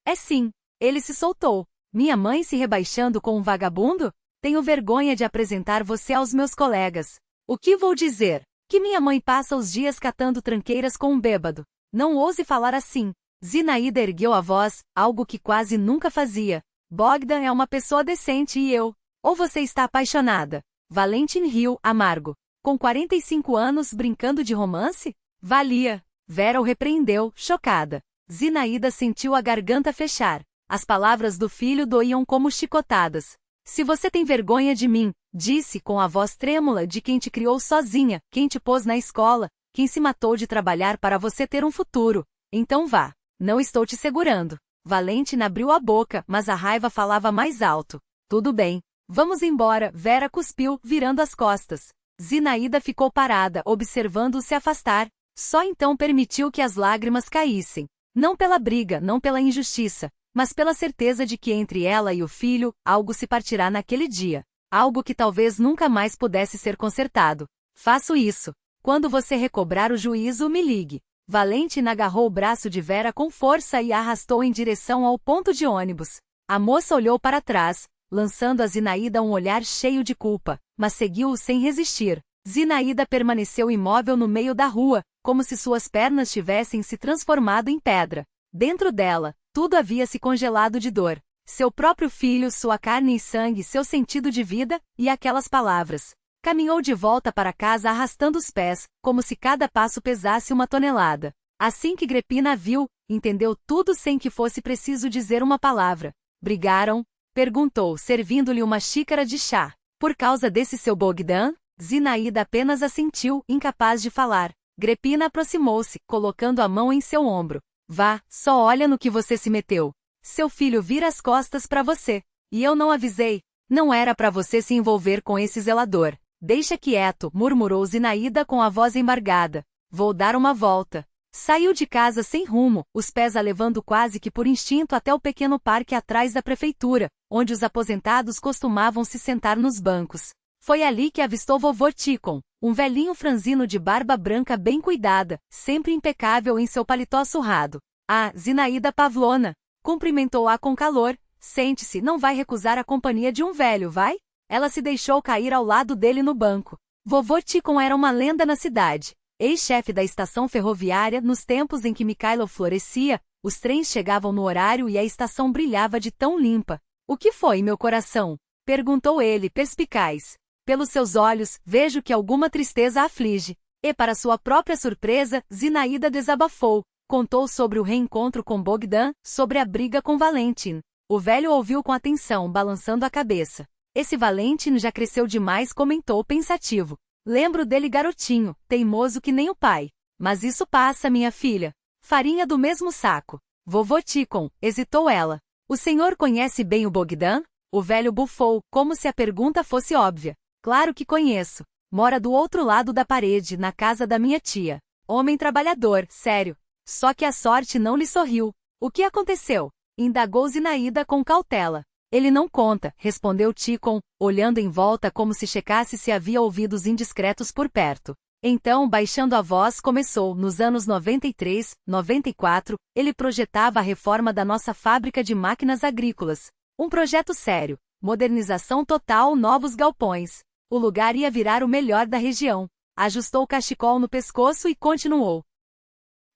É sim. Ele se soltou. Minha mãe se rebaixando com um vagabundo? Tenho vergonha de apresentar você aos meus colegas. O que vou dizer? Que minha mãe passa os dias catando tranqueiras com um bêbado. Não ouse falar assim. Zinaída ergueu a voz, algo que quase nunca fazia. Bogdan é uma pessoa decente e eu. Ou você está apaixonada? Valentin riu, amargo. Com 45 anos brincando de romance? Valia. Vera o repreendeu, chocada. Zinaída sentiu a garganta fechar. As palavras do filho doíam como chicotadas. Se você tem vergonha de mim, disse com a voz trêmula de quem te criou sozinha, quem te pôs na escola, quem se matou de trabalhar para você ter um futuro. Então vá. Não estou te segurando. Valentin abriu a boca, mas a raiva falava mais alto. Tudo bem. Vamos embora, Vera cuspiu, virando as costas. Zinaída ficou parada, observando-o se afastar. Só então permitiu que as lágrimas caíssem. Não pela briga, não pela injustiça, mas pela certeza de que entre ela e o filho, algo se partirá naquele dia. Algo que talvez nunca mais pudesse ser consertado. Faço isso. Quando você recobrar o juízo, me ligue. Valentin agarrou o braço de Vera com força e a arrastou em direção ao ponto de ônibus. A moça olhou para trás, lançando a Zinaída um olhar cheio de culpa, mas seguiu-o sem resistir. Zinaída permaneceu imóvel no meio da rua, como se suas pernas tivessem se transformado em pedra. Dentro dela, tudo havia se congelado de dor. Seu próprio filho, sua carne e sangue, seu sentido de vida, e aquelas palavras. Caminhou de volta para casa arrastando os pés, como se cada passo pesasse uma tonelada. Assim que Grepina a viu, entendeu tudo sem que fosse preciso dizer uma palavra. Brigaram? Perguntou, servindo-lhe uma xícara de chá. Por causa desse seu Bogdan? Zinaída apenas assentiu, incapaz de falar. Grepina aproximou-se, colocando a mão em seu ombro. Vá, só olha no que você se meteu. Seu filho vira as costas para você. E eu não avisei. Não era para você se envolver com esse zelador. Deixa quieto, murmurou Zinaída com a voz embargada. Vou dar uma volta. Saiu de casa sem rumo, os pés a levando quase que por instinto até o pequeno parque atrás da prefeitura, onde os aposentados costumavam se sentar nos bancos. Foi ali que avistou vovô Ticon, um velhinho franzino de barba branca bem cuidada, sempre impecável em seu paletó surrado. Ah, Zinaída Pavlovna! Cumprimentou-a com calor. Sente-se, não vai recusar a companhia de um velho, vai? Ela se deixou cair ao lado dele no banco. Vovô Ticon era uma lenda na cidade. Ex-chefe da estação ferroviária, nos tempos em que Mikhailov florescia, os trens chegavam no horário e a estação brilhava de tão limpa. O que foi, meu coração? Perguntou ele, perspicaz. Pelos seus olhos, vejo que alguma tristeza a aflige. E para sua própria surpresa, Zinaída desabafou. Contou sobre o reencontro com Bogdan, sobre a briga com Valentin. O velho ouviu com atenção, balançando a cabeça. Esse Valentin já cresceu demais, comentou pensativo. Lembro dele garotinho, teimoso que nem o pai. Mas isso passa, minha filha. Farinha do mesmo saco. Vovô Ticon, hesitou ela. O senhor conhece bem o Bogdan? O velho bufou, como se a pergunta fosse óbvia. Claro que conheço. Mora do outro lado da parede, na casa da minha tia. Homem trabalhador, sério. Só que a sorte não lhe sorriu. O que aconteceu? Indagou Zinaída com cautela. Ele não conta, respondeu Ticon, olhando em volta como se checasse se havia ouvidos indiscretos por perto. Então, baixando a voz, começou, nos anos 93, 94, ele projetava a reforma da nossa fábrica de máquinas agrícolas. Um projeto sério, modernização total, novos galpões. O lugar ia virar o melhor da região. Ajustou o cachecol no pescoço e continuou.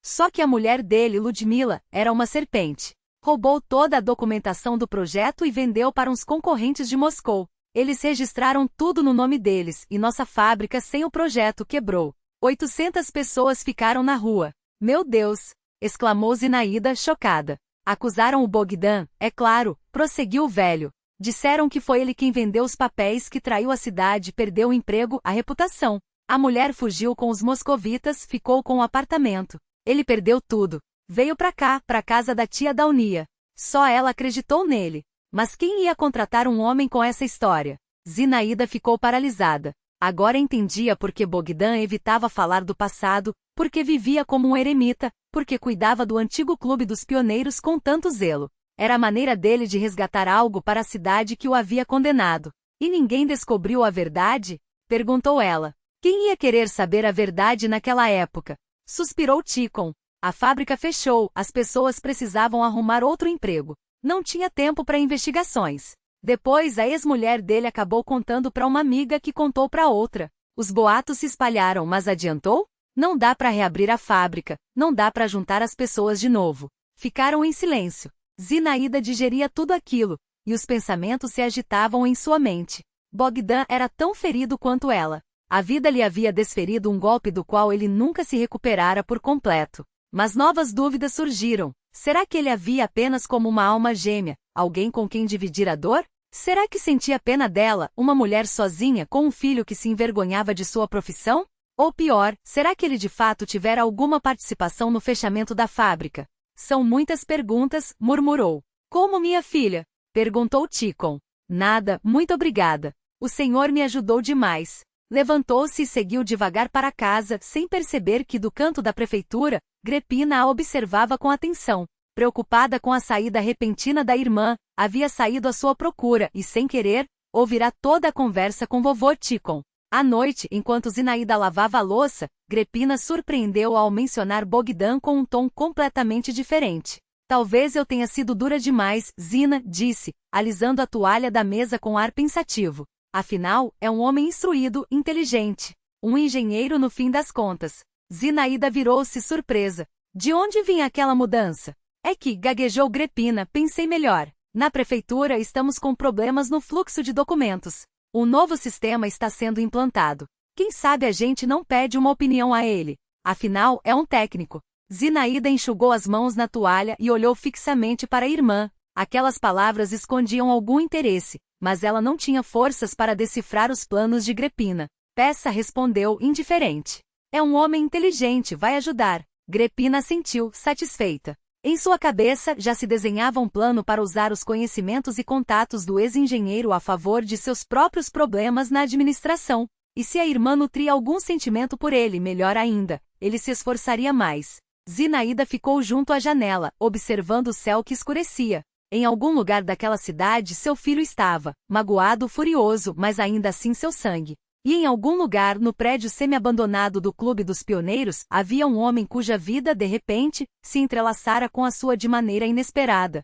Só que a mulher dele, Ludmila, era uma serpente. Roubou toda a documentação do projeto e vendeu para uns concorrentes de Moscou. Eles registraram tudo no nome deles, e nossa fábrica sem o projeto quebrou. 800 pessoas ficaram na rua. Meu Deus! Exclamou Zinaída, chocada. Acusaram o Bogdan, é claro, prosseguiu o velho. Disseram que foi ele quem vendeu os papéis, que traiu a cidade, perdeu o emprego, a reputação. A mulher fugiu com os moscovitas, ficou com o apartamento. Ele perdeu tudo. Veio pra cá, pra casa da tia Daunia. Só ela acreditou nele. Mas quem ia contratar um homem com essa história? Zinaída ficou paralisada. Agora entendia por que Bogdan evitava falar do passado, porque vivia como um eremita, porque cuidava do antigo clube dos pioneiros com tanto zelo. Era a maneira dele de resgatar algo para a cidade que o havia condenado. E ninguém descobriu a verdade? Perguntou ela. Quem ia querer saber a verdade naquela época? Suspirou Tikhon. A fábrica fechou, as pessoas precisavam arrumar outro emprego. Não tinha tempo para investigações. Depois a ex-mulher dele acabou contando para uma amiga que contou para outra. Os boatos se espalharam, mas adiantou? Não dá para reabrir a fábrica, não dá para juntar as pessoas de novo. Ficaram em silêncio. Zinaída digeria tudo aquilo, e os pensamentos se agitavam em sua mente. Bogdan era tão ferido quanto ela. A vida lhe havia desferido um golpe do qual ele nunca se recuperara por completo. Mas novas dúvidas surgiram. Será que ele a via apenas como uma alma gêmea, alguém com quem dividir a dor? Será que sentia pena dela, uma mulher sozinha com um filho que se envergonhava de sua profissão? Ou pior, será que ele de fato tivera alguma participação no fechamento da fábrica? São muitas perguntas, murmurou. Como minha filha? Perguntou Tikhon. Nada, muito obrigada. O senhor me ajudou demais. Levantou-se e seguiu devagar para casa, sem perceber que do canto da prefeitura, Grepina a observava com atenção. Preocupada com a saída repentina da irmã, havia saído à sua procura e, sem querer, ouvirá toda a conversa com vovô Tikhon. À noite, enquanto Zinaída lavava a louça, Grepina surpreendeu-a ao mencionar Bogdan com um tom completamente diferente. Talvez eu tenha sido dura demais, Zina, disse, alisando a toalha da mesa com ar pensativo. Afinal, é um homem instruído, inteligente. Um engenheiro no fim das contas. Zinaída virou-se surpresa. De onde vinha aquela mudança? É que, gaguejou Grepina, pensei melhor. Na prefeitura estamos com problemas no fluxo de documentos. Um novo sistema está sendo implantado. Quem sabe a gente não pede uma opinião a ele. Afinal, é um técnico. Zinaída enxugou as mãos na toalha e olhou fixamente para a irmã. Aquelas palavras escondiam algum interesse, mas ela não tinha forças para decifrar os planos de Grepina. Peça respondeu, indiferente. É um homem inteligente, vai ajudar. Grepina assentiu, satisfeita. Em sua cabeça já se desenhava um plano para usar os conhecimentos e contatos do ex-engenheiro a favor de seus próprios problemas na administração. E se a irmã nutria algum sentimento por ele, melhor ainda, ele se esforçaria mais. Zinaída ficou junto à janela, observando o céu que escurecia. Em algum lugar daquela cidade seu filho estava, magoado, furioso, mas ainda assim seu sangue. E em algum lugar, no prédio semi-abandonado do Clube dos Pioneiros, havia um homem cuja vida, de repente, se entrelaçara com a sua de maneira inesperada.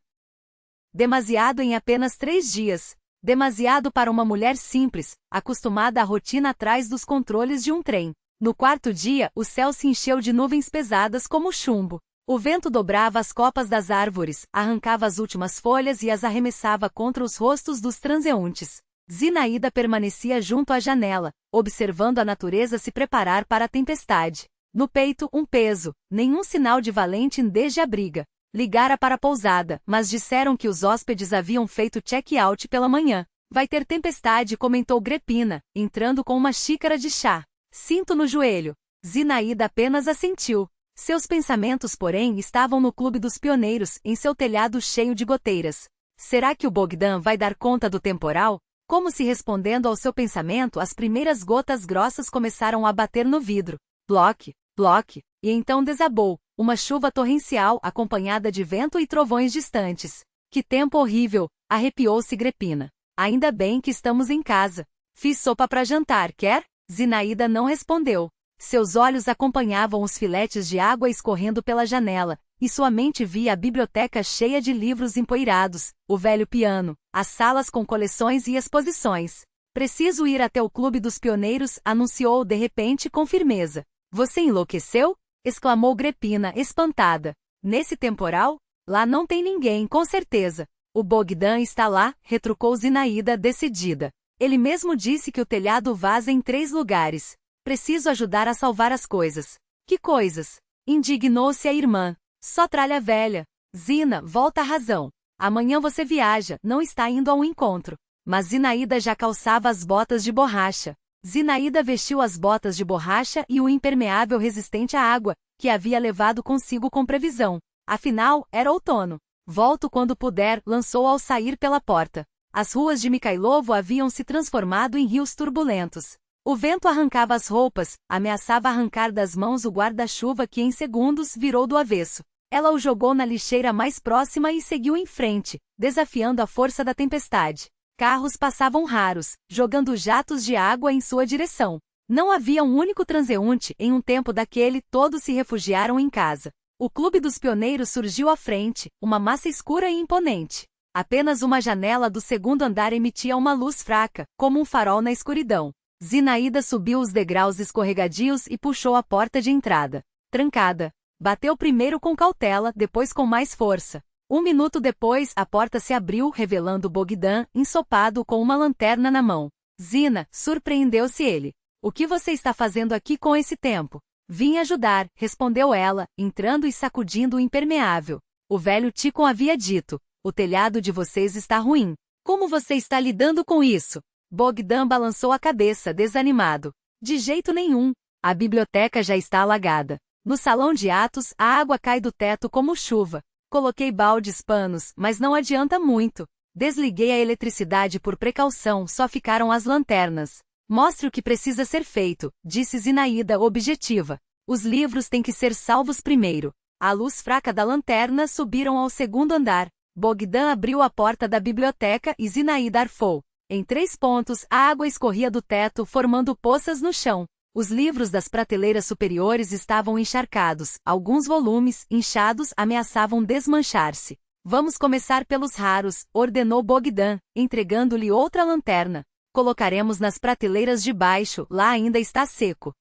Demasiado em apenas 3 dias. Demasiado para uma mulher simples, acostumada à rotina atrás dos controles de um trem. No 4º dia, o céu se encheu de nuvens pesadas como chumbo. O vento dobrava as copas das árvores, arrancava as últimas folhas e as arremessava contra os rostos dos transeuntes. Zinaída permanecia junto à janela, observando a natureza se preparar para a tempestade. No peito, um peso, nenhum sinal de valente desde a briga. Ligara para a pousada, mas disseram que os hóspedes haviam feito check-out pela manhã. Vai ter tempestade, comentou Grepina, entrando com uma xícara de chá. Cinto no joelho. Zinaída apenas assentiu. Seus pensamentos, porém, estavam no Clube dos Pioneiros, em seu telhado cheio de goteiras. Será que o Bogdan vai dar conta do temporal? Como se respondendo ao seu pensamento, as primeiras gotas grossas começaram a bater no vidro. Bloque, bloque, e então desabou, uma chuva torrencial acompanhada de vento e trovões distantes. Que tempo horrível, arrepiou-se Grepina. Ainda bem que estamos em casa. Fiz sopa para jantar, quer? Zinaída não respondeu. Seus olhos acompanhavam os filetes de água escorrendo pela janela, e sua mente via a biblioteca cheia de livros empoeirados, o velho piano, as salas com coleções e exposições. Preciso ir até o Clube dos Pioneiros, anunciou de repente com firmeza. Você enlouqueceu? Exclamou Grepina, espantada. Nesse temporal? Lá não tem ninguém, com certeza. O Bogdan está lá, retrucou Zinaída, decidida. Ele mesmo disse que o telhado vaza em 3 lugares. Preciso ajudar a salvar as coisas. Que coisas? Indignou-se a irmã. Só tralha velha. Zina, volta à razão. Amanhã você viaja, não está indo ao encontro. Mas Zinaída já calçava as botas de borracha. Zinaída vestiu as botas de borracha e o impermeável resistente à água, que havia levado consigo com previsão. Afinal, era outono. Volto quando puder, lançou ao sair pela porta. As ruas de Mikhailovo haviam se transformado em rios turbulentos. O vento arrancava as roupas, ameaçava arrancar das mãos o guarda-chuva que em segundos virou do avesso. Ela o jogou na lixeira mais próxima e seguiu em frente, desafiando a força da tempestade. Carros passavam raros, jogando jatos de água em sua direção. Não havia um único transeunte, em um tempo daquele, todos se refugiaram em casa. O Clube dos Pioneiros surgiu à frente, uma massa escura e imponente. Apenas uma janela do segundo andar emitia uma luz fraca, como um farol na escuridão. Zinaída subiu os degraus escorregadios e puxou a porta de entrada. Trancada. Bateu primeiro com cautela, depois com mais força. Um minuto depois, a porta se abriu, revelando Bogdan, ensopado com uma lanterna na mão. Zina, surpreendeu-se ele. O que você está fazendo aqui com esse tempo? Vim ajudar, respondeu ela, entrando e sacudindo o impermeável. O velho Tikhon havia dito, o telhado de vocês está ruim. Como você está lidando com isso? Bogdan balançou a cabeça, desanimado. De jeito nenhum. A biblioteca já está alagada. No salão de atos, a água cai do teto como chuva. Coloquei baldes panos, mas não adianta muito. Desliguei a eletricidade por precaução, só ficaram as lanternas. Mostre o que precisa ser feito, disse Zinaída objetiva. Os livros têm que ser salvos primeiro. A luz fraca da lanterna subiram ao segundo andar. Bogdan abriu a porta da biblioteca e Zinaída arfou. Em 3 pontos, a água escorria do teto, formando poças no chão. Os livros das prateleiras superiores estavam encharcados, alguns volumes, inchados, ameaçavam desmanchar-se. Vamos começar pelos raros, ordenou Bogdan, entregando-lhe outra lanterna. Colocaremos nas prateleiras de baixo, lá ainda está seco.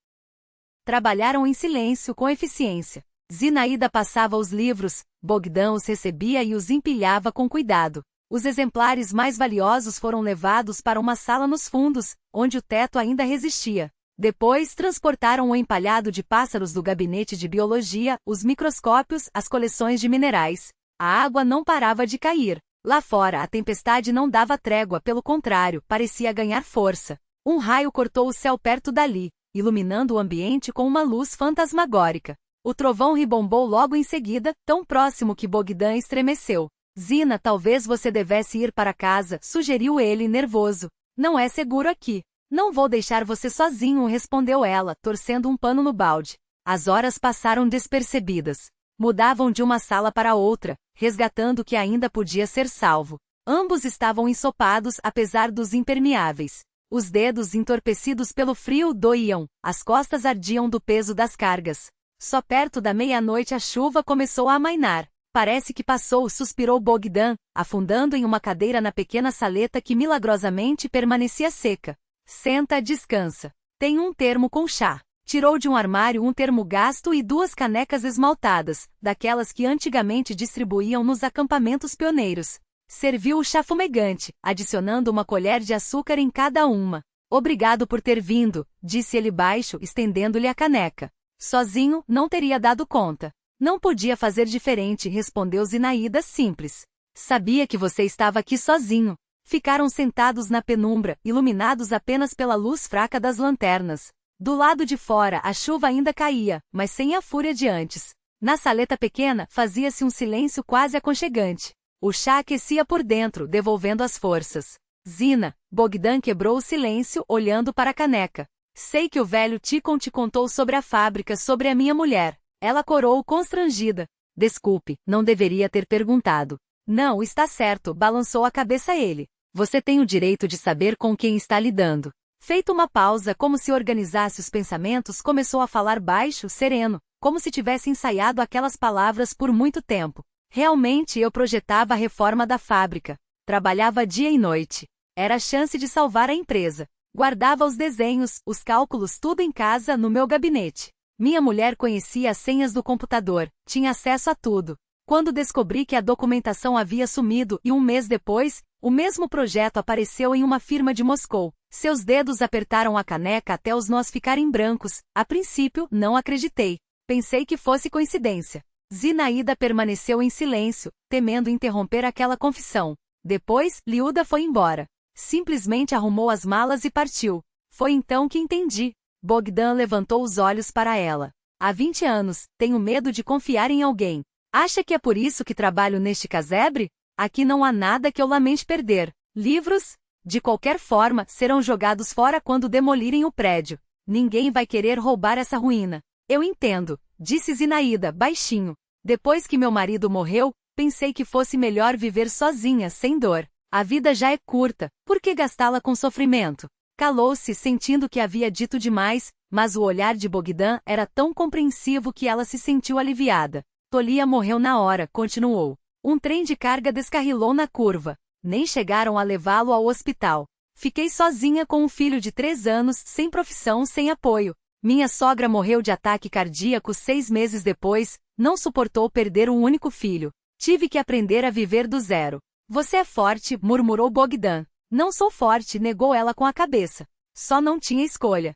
Trabalharam em silêncio, com eficiência. Zinaída passava os livros, Bogdan os recebia e os empilhava com cuidado. Os exemplares mais valiosos foram levados para uma sala nos fundos, onde o teto ainda resistia. Depois transportaram o empalhado de pássaros do gabinete de biologia, os microscópios, as coleções de minerais. A água não parava de cair. Lá fora a tempestade não dava trégua, pelo contrário, parecia ganhar força. Um raio cortou o céu perto dali, iluminando o ambiente com uma luz fantasmagórica. O trovão ribombou logo em seguida, tão próximo que Bogdan estremeceu. Zina, talvez você devesse ir para casa, sugeriu ele nervoso. Não é seguro aqui. Não vou deixar você sozinho, respondeu ela, torcendo um pano no balde. As horas passaram despercebidas. Mudavam de uma sala para outra, resgatando o que ainda podia ser salvo. Ambos estavam ensopados, apesar dos impermeáveis. Os dedos, entorpecidos pelo frio, doíam, as costas ardiam do peso das cargas. Só perto da meia-noite a chuva começou a amainar. Parece que passou, suspirou Bogdan, afundando em uma cadeira na pequena saleta que milagrosamente permanecia seca. Senta, descansa. Tem um termo com chá. Tirou de um armário um termo gasto e 2 canecas esmaltadas, daquelas que antigamente distribuíam nos acampamentos pioneiros. Serviu o chá fumegante, adicionando uma colher de açúcar em cada uma. Obrigado por ter vindo, disse ele baixo, estendendo-lhe a caneca. Sozinho, não teria dado conta. Não podia fazer diferente, respondeu Zinaída simples. Sabia que você estava aqui sozinho. Ficaram sentados na penumbra, iluminados apenas pela luz fraca das lanternas. Do lado de fora a chuva ainda caía, mas sem a fúria de antes. Na saleta pequena, fazia-se um silêncio quase aconchegante. O chá aquecia por dentro, devolvendo as forças. Zina, Bogdan quebrou o silêncio, olhando para a caneca. Sei que o velho Tikhon te contou sobre a fábrica, sobre a minha mulher. Ela corou constrangida. Desculpe, não deveria ter perguntado. Não, está certo, balançou a cabeça ele. Você tem o direito de saber com quem está lidando. Feito uma pausa, como se organizasse os pensamentos, começou a falar baixo, sereno, como se tivesse ensaiado aquelas palavras por muito tempo. Realmente eu projetava a reforma da fábrica. Trabalhava dia e noite. Era a chance de salvar a empresa. Guardava os desenhos, os cálculos, tudo em casa, no meu gabinete. Minha mulher conhecia as senhas do computador, tinha acesso a tudo. Quando descobri que a documentação havia sumido e um mês depois, o mesmo projeto apareceu em uma firma de Moscou. Seus dedos apertaram a caneca até os nós ficarem brancos. A princípio, não acreditei. Pensei que fosse coincidência. Zinaída permaneceu em silêncio, temendo interromper aquela confissão. Depois, Liuda foi embora. Simplesmente arrumou as malas e partiu. Foi então que entendi. Bogdan levantou os olhos para ela. Há 20 anos, tenho medo de confiar em alguém. Acha que é por isso que trabalho neste casebre? Aqui não há nada que eu lamente perder. Livros? De qualquer forma, serão jogados fora quando demolirem o prédio. Ninguém vai querer roubar essa ruína. Eu entendo, disse Zinaída, baixinho. Depois que meu marido morreu, pensei que fosse melhor viver sozinha, sem dor. A vida já é curta, por que gastá-la com sofrimento? Calou-se, sentindo que havia dito demais, mas o olhar de Bogdan era tão compreensivo que ela se sentiu aliviada. Tolia morreu na hora, continuou. Um trem de carga descarrilou na curva. Nem chegaram a levá-lo ao hospital. Fiquei sozinha com um filho de 3 anos, sem profissão, sem apoio. Minha sogra morreu de ataque cardíaco 6 meses depois, não suportou perder um único filho. Tive que aprender a viver do zero. Você é forte, murmurou Bogdan. Não sou forte, negou ela com a cabeça. Só não tinha escolha.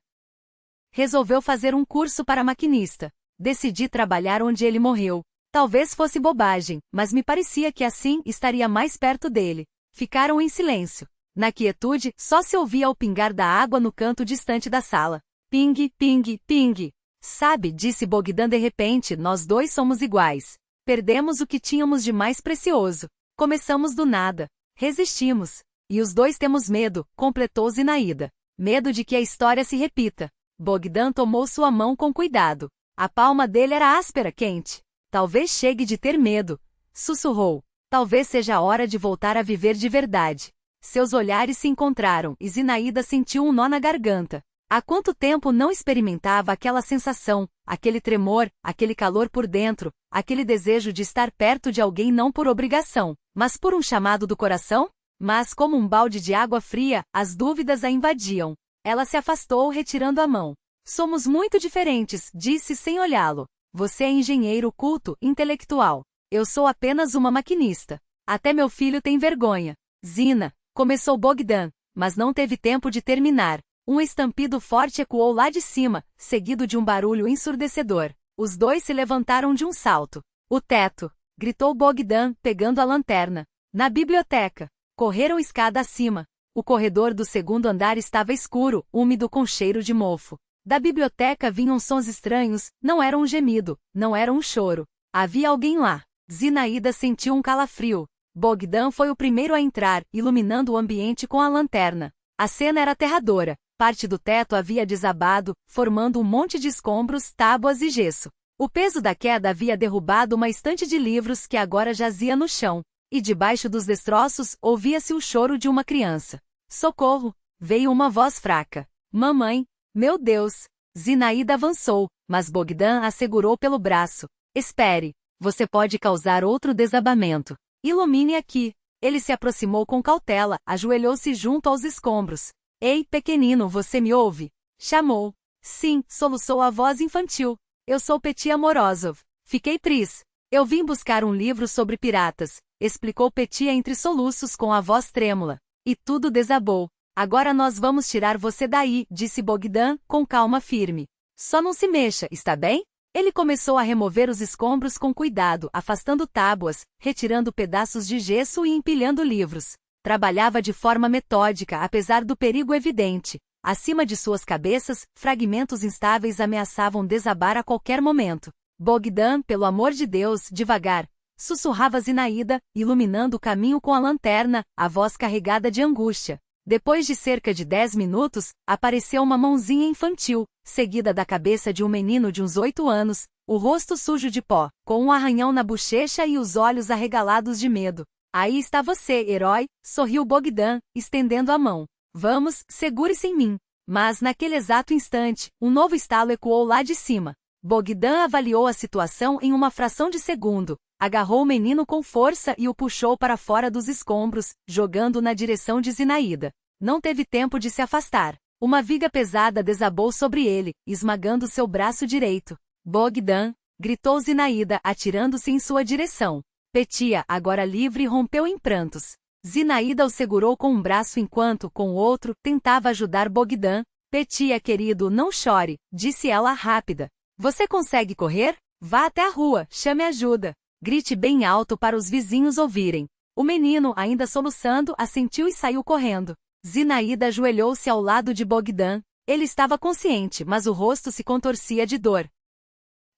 Resolveu fazer um curso para maquinista. Decidi trabalhar onde ele morreu. Talvez fosse bobagem, mas me parecia que assim estaria mais perto dele. Ficaram em silêncio. Na quietude, só se ouvia o pingar da água no canto distante da sala. Ping, ping, ping. Sabe, disse Bogdan de repente, nós dois somos iguais. Perdemos o que tínhamos de mais precioso. Começamos do nada. Resistimos. E os dois temos medo, completou Zinaída. Medo de que a história se repita. Bogdan tomou sua mão com cuidado. A palma dele era áspera, quente. Talvez chegue de ter medo. Sussurrou. Talvez seja a hora de voltar a viver de verdade. Seus olhares se encontraram e Zinaída sentiu um nó na garganta. Há quanto tempo não experimentava aquela sensação, aquele tremor, aquele calor por dentro, aquele desejo de estar perto de alguém não por obrigação, mas por um chamado do coração? Mas como um balde de água fria, as dúvidas a invadiam. Ela se afastou, retirando a mão. Somos muito diferentes, disse sem olhá-lo. Você é engenheiro culto, intelectual. Eu sou apenas uma maquinista. Até meu filho tem vergonha. Zina, começou Bogdan, mas não teve tempo de terminar. Um estampido forte ecoou lá de cima, seguido de um barulho ensurdecedor. Os dois se levantaram de um salto. O teto! Gritou Bogdan, pegando a lanterna. Na biblioteca. Correram escada acima. O corredor do segundo andar estava escuro, úmido com cheiro de mofo. Da biblioteca vinham sons estranhos, não era um gemido, não era um choro. Havia alguém lá. Zinaída sentiu um calafrio. Bogdan foi o primeiro a entrar, iluminando o ambiente com a lanterna. A cena era aterradora. Parte do teto havia desabado, formando um monte de escombros, tábuas e gesso. O peso da queda havia derrubado uma estante de livros que agora jazia no chão. E debaixo dos destroços, ouvia-se o choro de uma criança. Socorro! Veio uma voz fraca. Mamãe! Meu Deus! Zinaída avançou, mas Bogdan a segurou pelo braço. Espere! Você pode causar outro desabamento. Ilumine aqui. Ele se aproximou com cautela, ajoelhou-se junto aos escombros. Ei, pequenino, você me ouve? Chamou. Sim, soluçou a voz infantil. Eu sou Petia Morozov. Fiquei tris. Eu vim buscar um livro sobre piratas, explicou Petia entre soluços com a voz trêmula. E tudo desabou. Agora nós vamos tirar você daí, disse Bogdan, com calma firme. Só não se mexa, está bem? Ele começou a remover os escombros com cuidado, afastando tábuas, retirando pedaços de gesso e empilhando livros. Trabalhava de forma metódica, apesar do perigo evidente. Acima de suas cabeças, fragmentos instáveis ameaçavam desabar a qualquer momento. Bogdan, pelo amor de Deus, devagar, sussurrava Zinaída, iluminando o caminho com a lanterna, a voz carregada de angústia. Depois de cerca de 10 minutos, apareceu uma mãozinha infantil, seguida da cabeça de um menino de uns 8 anos, o rosto sujo de pó, com um arranhão na bochecha e os olhos arregalados de medo. Aí está você, herói, sorriu Bogdan, estendendo a mão. Vamos, segure-se em mim. Mas naquele exato instante, um novo estalo ecoou lá de cima. Bogdan avaliou a situação em uma fração de segundo, agarrou o menino com força e o puxou para fora dos escombros, jogando na direção de Zinaída. Não teve tempo de se afastar. Uma viga pesada desabou sobre ele, esmagando seu braço direito. Bogdan! Gritou Zinaída, atirando-se em sua direção. Petia, agora livre, rompeu em prantos. Zinaída o segurou com um braço enquanto, com o outro, tentava ajudar Bogdan. Petia, querido, não chore, disse ela rápida. Você consegue correr? Vá até a rua, chame ajuda. Grite bem alto para os vizinhos ouvirem. O menino, ainda soluçando, assentiu e saiu correndo. Zinaída ajoelhou-se ao lado de Bogdan. Ele estava consciente, mas o rosto se contorcia de dor.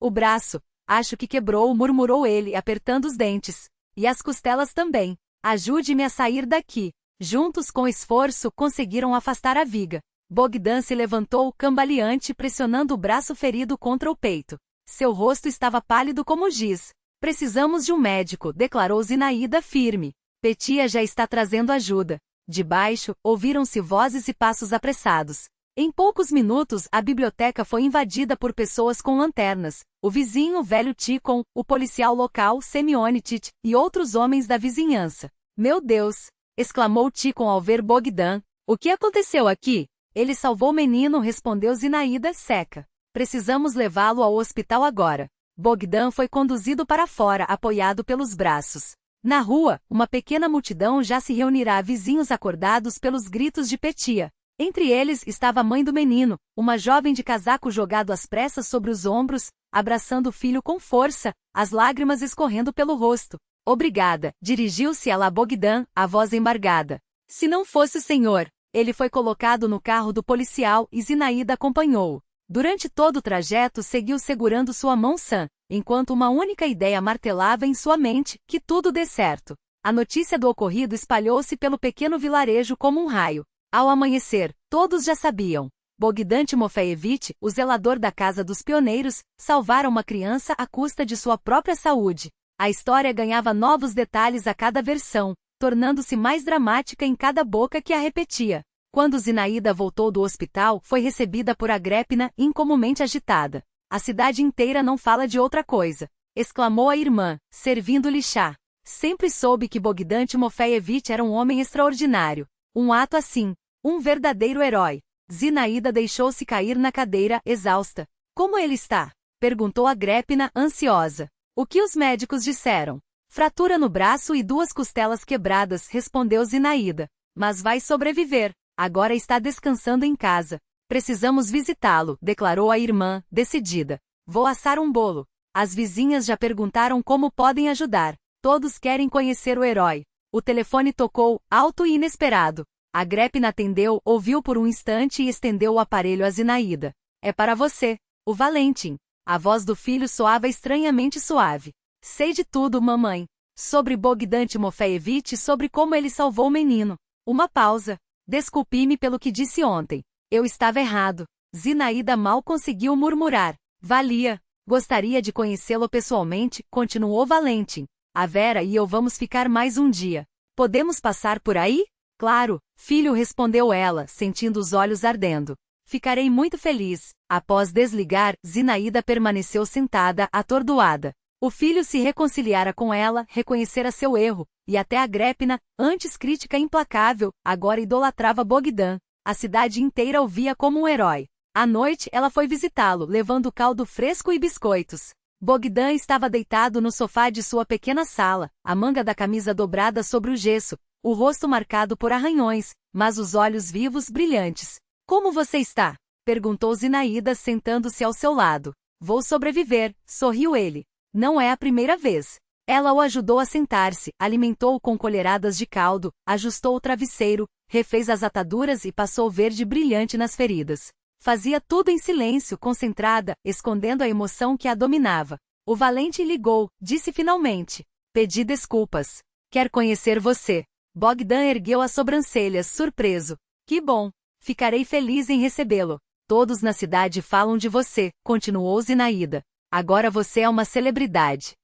O braço, acho que quebrou, murmurou ele, apertando os dentes. E as costelas também. Ajude-me a sair daqui. Juntos, com esforço, conseguiram afastar a viga. Bogdan se levantou, cambaleante, pressionando o braço ferido contra o peito. Seu rosto estava pálido como giz. Precisamos de um médico, declarou Zinaída firme. Petia já está trazendo ajuda. De baixo, ouviram-se vozes e passos apressados. Em poucos minutos, a biblioteca foi invadida por pessoas com lanternas. O vizinho velho Tikon, o policial local Semionicit e outros homens da vizinhança. Meu Deus! Exclamou Tikon ao ver Bogdan. O que aconteceu aqui? Ele salvou o menino, respondeu Zinaída, seca. Precisamos levá-lo ao hospital agora. Bogdan foi conduzido para fora, apoiado pelos braços. Na rua, uma pequena multidão já se reunirá, vizinhos acordados pelos gritos de Petia. Entre eles estava a mãe do menino, uma jovem de casaco jogado às pressas sobre os ombros, abraçando o filho com força, as lágrimas escorrendo pelo rosto. Obrigada, dirigiu-se ela a Bogdan, a voz embargada. Se não fosse o senhor. Ele foi colocado no carro do policial e Zinaída acompanhou-o. Durante todo o trajeto seguiu segurando sua mão sã, enquanto uma única ideia martelava em sua mente, que tudo dê certo. A notícia do ocorrido espalhou-se pelo pequeno vilarejo como um raio. Ao amanhecer, todos já sabiam. Bogdan Timofeevich, o zelador da Casa dos Pioneiros, salvara uma criança à custa de sua própria saúde. A história ganhava novos detalhes a cada versão, tornando-se mais dramática em cada boca que a repetia. Quando Zinaída voltou do hospital, foi recebida por Agrépina, incomumente agitada. A cidade inteira não fala de outra coisa, exclamou a irmã, servindo-lhe chá. Sempre soube que Bogdan Timofeevich era um homem extraordinário. Um ato assim, um verdadeiro herói. Zinaída deixou-se cair na cadeira, exausta. Como ele está? Perguntou Agrépina, ansiosa. O que os médicos disseram? Fratura no braço e 2 costelas quebradas, respondeu Zinaída. Mas vai sobreviver. Agora está descansando em casa. Precisamos visitá-lo, declarou a irmã, decidida. Vou assar um bolo. As vizinhas já perguntaram como podem ajudar. Todos querem conhecer o herói. O telefone tocou, alto e inesperado. Agrépina atendeu, ouviu por um instante e estendeu o aparelho a Zinaída. É para você, o Valentim. A voz do filho soava estranhamente suave. Sei de tudo, mamãe. Sobre Bogdan Timofeevich e sobre como ele salvou o menino. Uma pausa. Desculpe-me pelo que disse ontem. Eu estava errado. Zinaída mal conseguiu murmurar. Valia. Gostaria de conhecê-lo pessoalmente, continuou Valentim. A Vera e eu vamos ficar mais um dia. Podemos passar por aí? Claro, filho, respondeu ela, sentindo os olhos ardendo. Ficarei muito feliz. Após desligar, Zinaída permaneceu sentada, atordoada. O filho se reconciliara com ela, reconhecera seu erro, e até Agrépina, antes crítica implacável, agora idolatrava Bogdan. A cidade inteira o via como um herói. À noite, ela foi visitá-lo, levando caldo fresco e biscoitos. Bogdan estava deitado no sofá de sua pequena sala, a manga da camisa dobrada sobre o gesso, o rosto marcado por arranhões, mas os olhos vivos, brilhantes. Como você está? Perguntou Zinaída, sentando-se ao seu lado. Vou sobreviver, sorriu ele. Não é a primeira vez. Ela o ajudou a sentar-se, alimentou-o com colheradas de caldo, ajustou o travesseiro, refez as ataduras e passou verde brilhante nas feridas. Fazia tudo em silêncio, concentrada, escondendo a emoção que a dominava. O Valentim ligou, disse finalmente. Pedi desculpas. Quer conhecer você. Bogdan ergueu as sobrancelhas, surpreso. Que bom. Ficarei feliz em recebê-lo. Todos na cidade falam de você, continuou Zinaída. Agora você é uma celebridade.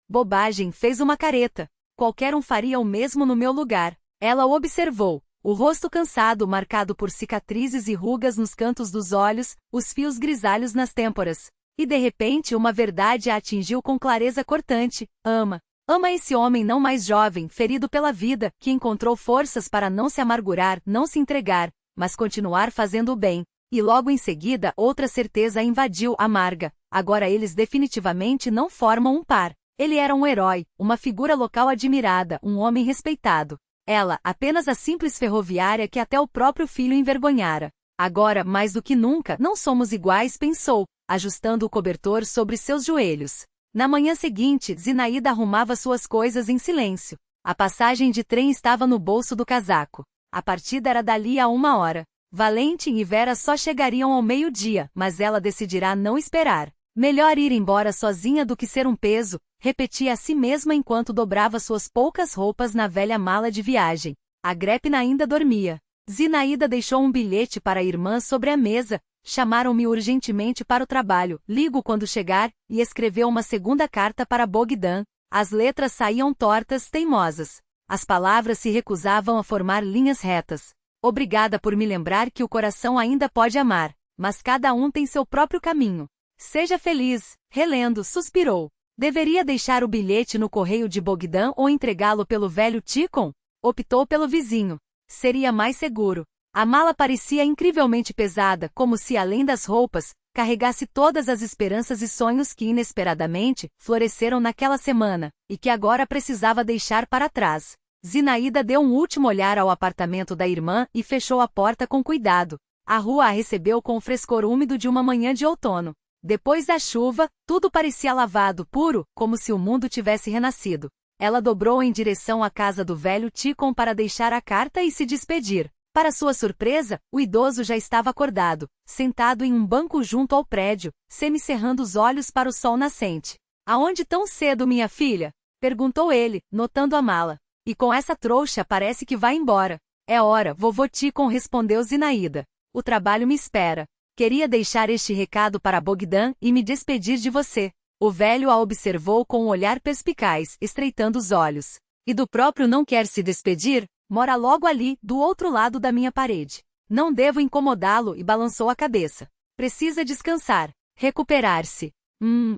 Bobagem, fez uma careta. Qualquer um faria o mesmo no meu lugar. Ela o observou. O rosto cansado, marcado por cicatrizes e rugas nos cantos dos olhos, os fios grisalhos nas têmporas. E de repente uma verdade a atingiu com clareza cortante. Ama. Ama esse homem não mais jovem, ferido pela vida, que encontrou forças para não se amargurar, não se entregar, mas continuar fazendo o bem. E logo em seguida outra certeza a invadiu, amarga. Agora eles definitivamente não formam um par. Ele era um herói, uma figura local admirada, um homem respeitado. Ela, apenas a simples ferroviária que até o próprio filho envergonhara. Agora, mais do que nunca, não somos iguais, pensou. ajustando o cobertor sobre seus joelhos. Na manhã seguinte, Zinaída arrumava suas coisas em silêncio. A passagem de trem estava no bolso do casaco. A partida era dali a 1 hora. Valentim e Vera só chegariam ao meio-dia, mas ela decidirá não esperar. Melhor ir embora sozinha do que ser um peso, repetia a si mesma enquanto dobrava suas poucas roupas na velha mala de viagem. Agripna ainda dormia. Zinaída deixou um bilhete para a irmã sobre a mesa. Chamaram-me urgentemente para o trabalho, ligo quando chegar, e escreveu uma segunda carta para Bogdan. As letras saíam tortas, teimosas. As palavras se recusavam a formar linhas retas. Obrigada por me lembrar que o coração ainda pode amar, mas cada um tem seu próprio caminho. Seja feliz. Relendo, suspirou. Deveria deixar o bilhete no correio de Bogdan ou entregá-lo pelo velho Tikhon? Optou pelo vizinho. Seria mais seguro. A mala parecia incrivelmente pesada, como se, além das roupas, carregasse todas as esperanças e sonhos que inesperadamente floresceram naquela semana, e que agora precisava deixar para trás. Zinaída deu um último olhar ao apartamento da irmã e fechou a porta com cuidado. A rua a recebeu com o frescor úmido de uma manhã de outono. Depois da chuva, tudo parecia lavado, puro, como se o mundo tivesse renascido. Ela dobrou em direção à casa do velho Tikhon para deixar a carta e se despedir. Para sua surpresa, o idoso já estava acordado, sentado em um banco junto ao prédio, semicerrando os olhos para o sol nascente. Aonde tão cedo, minha filha? Perguntou ele, notando a mala. E com essa trouxa parece que vai embora. É hora, vovô Tikhon, respondeu Zinaída. O trabalho me espera. Queria deixar este recado para Bogdan e me despedir de você. O velho a observou com um olhar perspicaz, estreitando os olhos. E do próprio não quer se despedir? Mora logo ali, do outro lado da minha parede. Não devo incomodá-lo, e balançou a cabeça. Precisa descansar. Recuperar-se.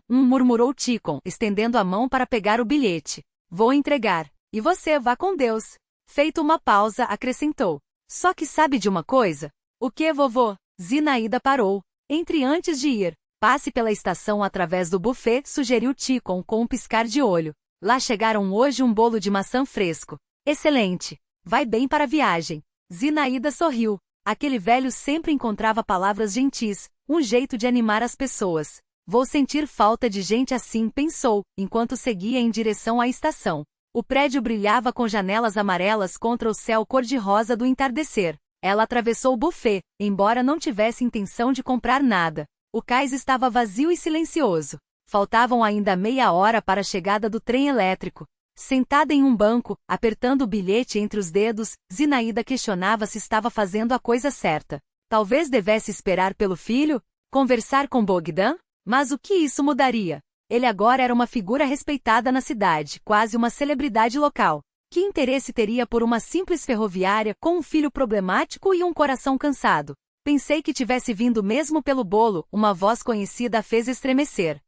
Murmurou Tikhon, estendendo a mão para pegar o bilhete. Vou entregar. E você vá com Deus. Feito uma pausa, acrescentou. Só que sabe de uma coisa? O que, vovô? Zinaída parou. Entre antes de ir. Passe pela estação através do buffet, sugeriu Tikhon com um piscar de olho. Lá chegaram hoje um bolo de maçã fresco. Excelente. Vai bem para a viagem. Zinaída sorriu. Aquele velho sempre encontrava palavras gentis, um jeito de animar as pessoas. Vou sentir falta de gente assim, pensou, enquanto seguia em direção à estação. O prédio brilhava com janelas amarelas contra o céu cor-de-rosa do entardecer. Ela atravessou o buffet, embora não tivesse intenção de comprar nada. O cais estava vazio e silencioso. Faltavam ainda meia hora para a chegada do trem elétrico. Sentada em um banco, apertando o bilhete entre os dedos, Zinaída questionava se estava fazendo a coisa certa. Talvez devesse esperar pelo filho? Conversar com Bogdan? Mas o que isso mudaria? Ele agora era uma figura respeitada na cidade, quase uma celebridade local. Que interesse teria por uma simples ferroviária com um filho problemático e um coração cansado? Pensei que tivesse vindo mesmo pelo bolo, uma voz conhecida a fez estremecer.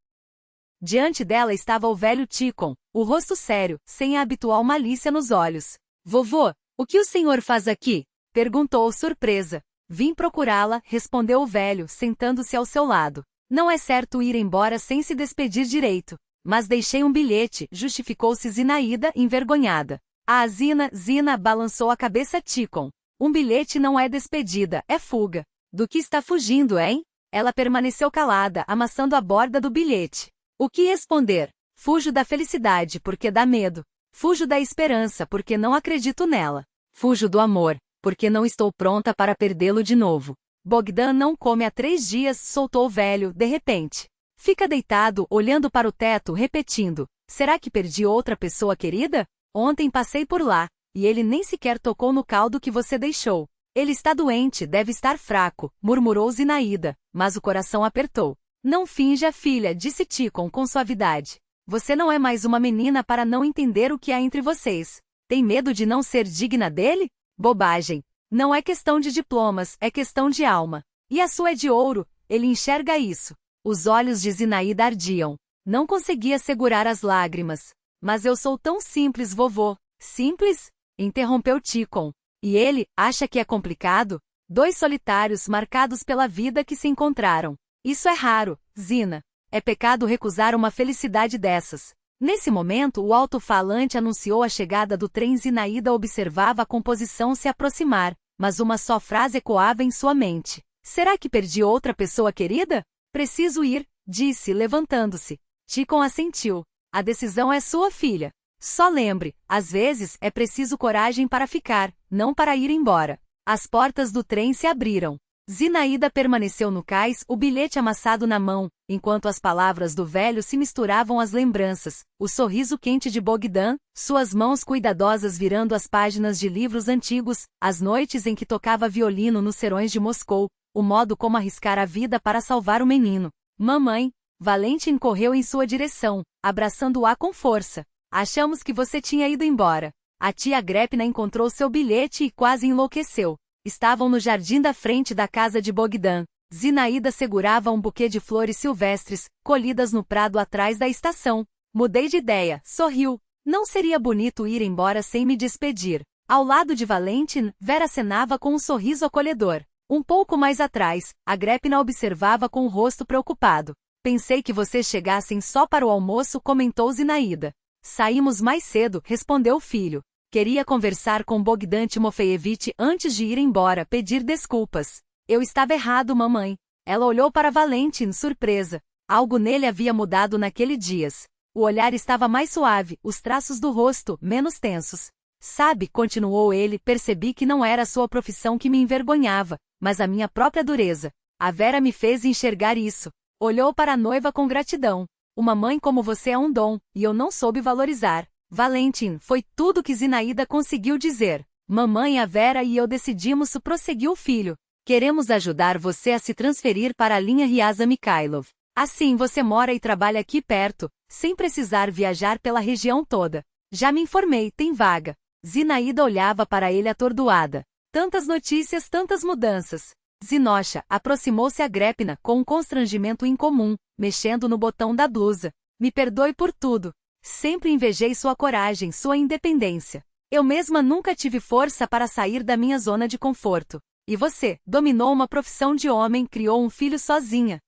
Diante dela estava o velho Tikhon, o rosto sério, sem a habitual malícia nos olhos. Vovô, o que o senhor faz aqui? Perguntou surpresa. Vim procurá-la, respondeu o velho, sentando-se ao seu lado. Não é certo ir embora sem se despedir direito. Mas deixei um bilhete, justificou-se Zinaída, envergonhada. Ah, Zina, balançou a cabeça Tikhon. Um bilhete não é despedida, é fuga. Do que está fugindo, hein? Ela permaneceu calada, amassando a borda do bilhete. O que responder? Fujo da felicidade porque dá medo. Fujo da esperança porque não acredito nela. Fujo do amor, porque não estou pronta para perdê-lo de novo. Bogdan não come há 3 dias, soltou o velho, de repente. Fica deitado, olhando para o teto, repetindo. Será que perdi outra pessoa querida? Ontem passei por lá, e ele nem sequer tocou no caldo que você deixou. Ele está doente, deve estar fraco, murmurou Zinaída, mas o coração apertou. Não finja, filha, disse Tikhon com suavidade. Você não é mais uma menina para não entender o que há entre vocês. Tem medo de não ser digna dele? Bobagem. Não é questão de diplomas, é questão de alma. E a sua é de ouro, ele enxerga isso. Os olhos de Zinaída ardiam. Não conseguia segurar as lágrimas. Mas eu sou tão simples, vovô. Simples? Interrompeu Tikhon. E ele, acha que é complicado? 2 solitários marcados pela vida que se encontraram. Isso é raro, Zina. É pecado recusar uma felicidade dessas. Nesse momento, o alto-falante anunciou a chegada do trem. Zinaída observava a composição se aproximar, mas uma só frase ecoava em sua mente. Será que perdi outra pessoa querida? Preciso ir, disse, levantando-se. Ticon assentiu. A decisão é sua, filha. Só lembre, às vezes é preciso coragem para ficar, não para ir embora. As portas do trem se abriram. Zinaída permaneceu no cais, o bilhete amassado na mão, enquanto as palavras do velho se misturavam às lembranças, o sorriso quente de Bogdan, suas mãos cuidadosas virando as páginas de livros antigos, as noites em que tocava violino nos serões de Moscou, o modo como arriscar a vida para salvar o menino. Mamãe, Valentin correu em sua direção, abraçando-a com força. Achamos que você tinha ido embora. A tia Grepina encontrou seu bilhete e quase enlouqueceu. Estavam no jardim da frente da casa de Bogdan. Zinaída segurava um buquê de flores silvestres, colhidas no prado atrás da estação. Mudei de ideia, sorriu. Não seria bonito ir embora sem me despedir. Ao lado de Valentin, Vera acenava com um sorriso acolhedor. Um pouco mais atrás, a Grepina observava com o rosto preocupado. Pensei que vocês chegassem só para o almoço, comentou Zinaída. Saímos mais cedo, respondeu o filho. Queria conversar com Bogdan Timofeyevich antes de ir embora, pedir desculpas. Eu estava errado, mamãe. Ela olhou para Valentin, surpresa. Algo nele havia mudado naquele dia. O olhar estava mais suave, os traços do rosto, menos tensos. Sabe, continuou ele, percebi que não era a sua profissão que me envergonhava, mas a minha própria dureza. A Vera me fez enxergar isso. Olhou para a noiva com gratidão. Uma mãe como você é um dom, e eu não soube valorizar. Valentin, foi tudo que Zinaída conseguiu dizer. Mamãe, a Vera e eu decidimos, prosseguiu o filho. Queremos ajudar você a se transferir para a linha Riaza Mikhailov. Assim você mora e trabalha aqui perto, sem precisar viajar pela região toda. Já me informei, tem vaga. Zinaída olhava para ele atordoada. Tantas notícias, tantas mudanças. Zinosha aproximou-se a Grepina com um constrangimento incomum, mexendo no botão da blusa. Me perdoe por tudo. Sempre invejei sua coragem, sua independência. Eu mesma nunca tive força para sair da minha zona de conforto. E você, dominou uma profissão de homem, criou um filho sozinha.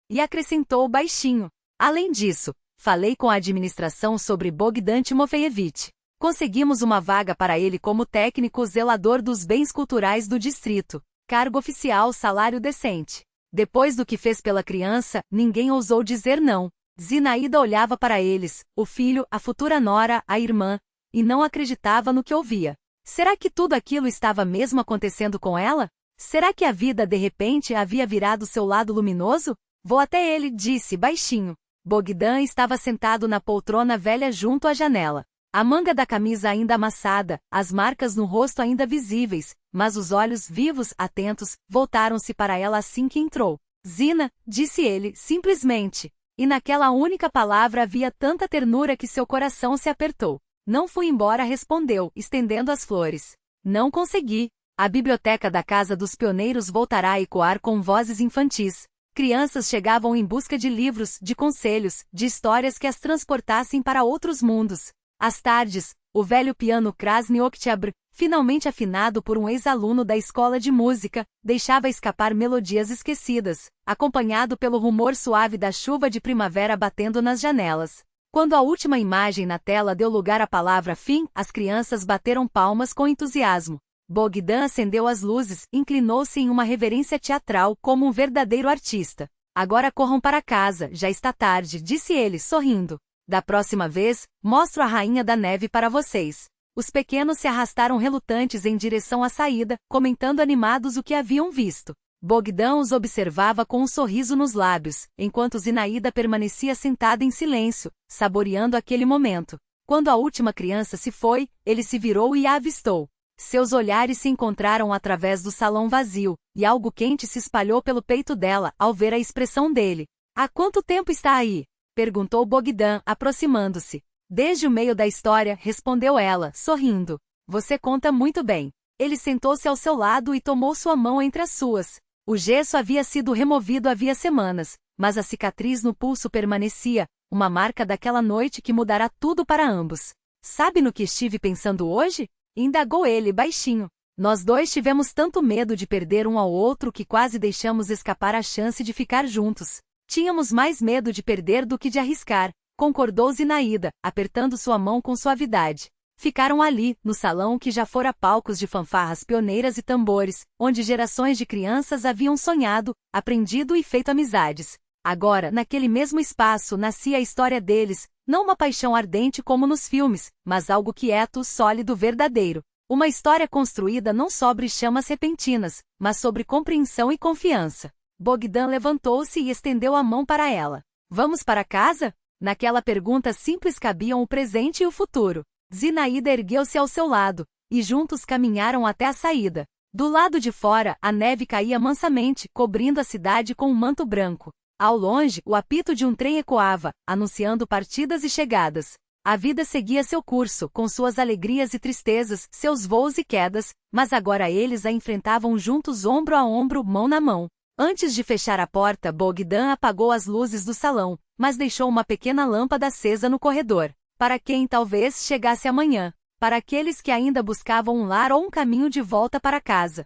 E acrescentou baixinho. Além disso, falei com a administração sobre Bogdan Timofeyevich. Conseguimos uma vaga para ele como técnico zelador dos bens culturais do distrito. Cargo oficial, salário decente. Depois do que fez pela criança, ninguém ousou dizer não. Zinaída olhava para eles, o filho, a futura nora, a irmã, e não acreditava no que ouvia. Será que tudo aquilo estava mesmo acontecendo com ela? Será que a vida de repente havia virado seu lado luminoso? Vou até ele, disse baixinho. Bogdan estava sentado na poltrona velha junto à janela. A manga da camisa ainda amassada, as marcas no rosto ainda visíveis, mas os olhos vivos, atentos, voltaram-se para ela assim que entrou. Zina, disse ele, simplesmente. E naquela única palavra havia tanta ternura que seu coração se apertou. Não fui embora, respondeu, estendendo as flores. Não consegui. A biblioteca da Casa dos Pioneiros voltará a ecoar com vozes infantis. Crianças chegavam em busca de livros, de conselhos, de histórias que as transportassem para outros mundos. Às tardes, o velho piano Krasny Oktyabr, finalmente afinado por um ex-aluno da escola de música, deixava escapar melodias esquecidas, acompanhado pelo rumor suave da chuva de primavera batendo nas janelas. Quando a última imagem na tela deu lugar à palavra fim, as crianças bateram palmas com entusiasmo. Bogdan acendeu as luzes, inclinou-se em uma reverência teatral como um verdadeiro artista. Agora corram para casa, já está tarde, disse ele, sorrindo. Da próxima vez, mostro a Rainha da Neve para vocês. Os pequenos se arrastaram relutantes em direção à saída, comentando animados o que haviam visto. Bogdan os observava com um sorriso nos lábios, enquanto Zinaída permanecia sentada em silêncio, saboreando aquele momento. Quando a última criança se foi, ele se virou e a avistou. Seus olhares se encontraram através do salão vazio, e algo quente se espalhou pelo peito dela ao ver a expressão dele. Há quanto tempo está aí? Perguntou Bogdan, aproximando-se. Desde o meio da história, respondeu ela, sorrindo. Você conta muito bem. Ele sentou-se ao seu lado e tomou sua mão entre as suas. O gesso havia sido removido havia semanas, mas a cicatriz no pulso permanecia, uma marca daquela noite que mudará tudo para ambos. Sabe no que estive pensando hoje? Indagou ele baixinho. Nós dois tivemos tanto medo de perder um ao outro que quase deixamos escapar a chance de ficar juntos. Tínhamos mais medo de perder do que de arriscar, concordou Zinaída, apertando sua mão com suavidade. Ficaram ali, no salão que já fora palcos de fanfarras pioneiras e tambores, onde gerações de crianças haviam sonhado, aprendido e feito amizades. Agora, naquele mesmo espaço, nascia a história deles, não uma paixão ardente como nos filmes, mas algo quieto, sólido, verdadeiro. Uma história construída não sobre chamas repentinas, mas sobre compreensão e confiança. Bogdan levantou-se e estendeu a mão para ela. Vamos para casa? Naquela pergunta simples cabiam o presente e o futuro. Zinaída ergueu-se ao seu lado, e juntos caminharam até a saída. Do lado de fora, a neve caía mansamente, cobrindo a cidade com um manto branco. Ao longe, o apito de um trem ecoava, anunciando partidas e chegadas. A vida seguia seu curso, com suas alegrias e tristezas, seus voos e quedas, mas agora eles a enfrentavam juntos ombro a ombro, mão na mão. Antes de fechar a porta, Bogdan apagou as luzes do salão, mas deixou uma pequena lâmpada acesa no corredor. Para quem talvez chegasse amanhã. Para aqueles que ainda buscavam um lar ou um caminho de volta para casa.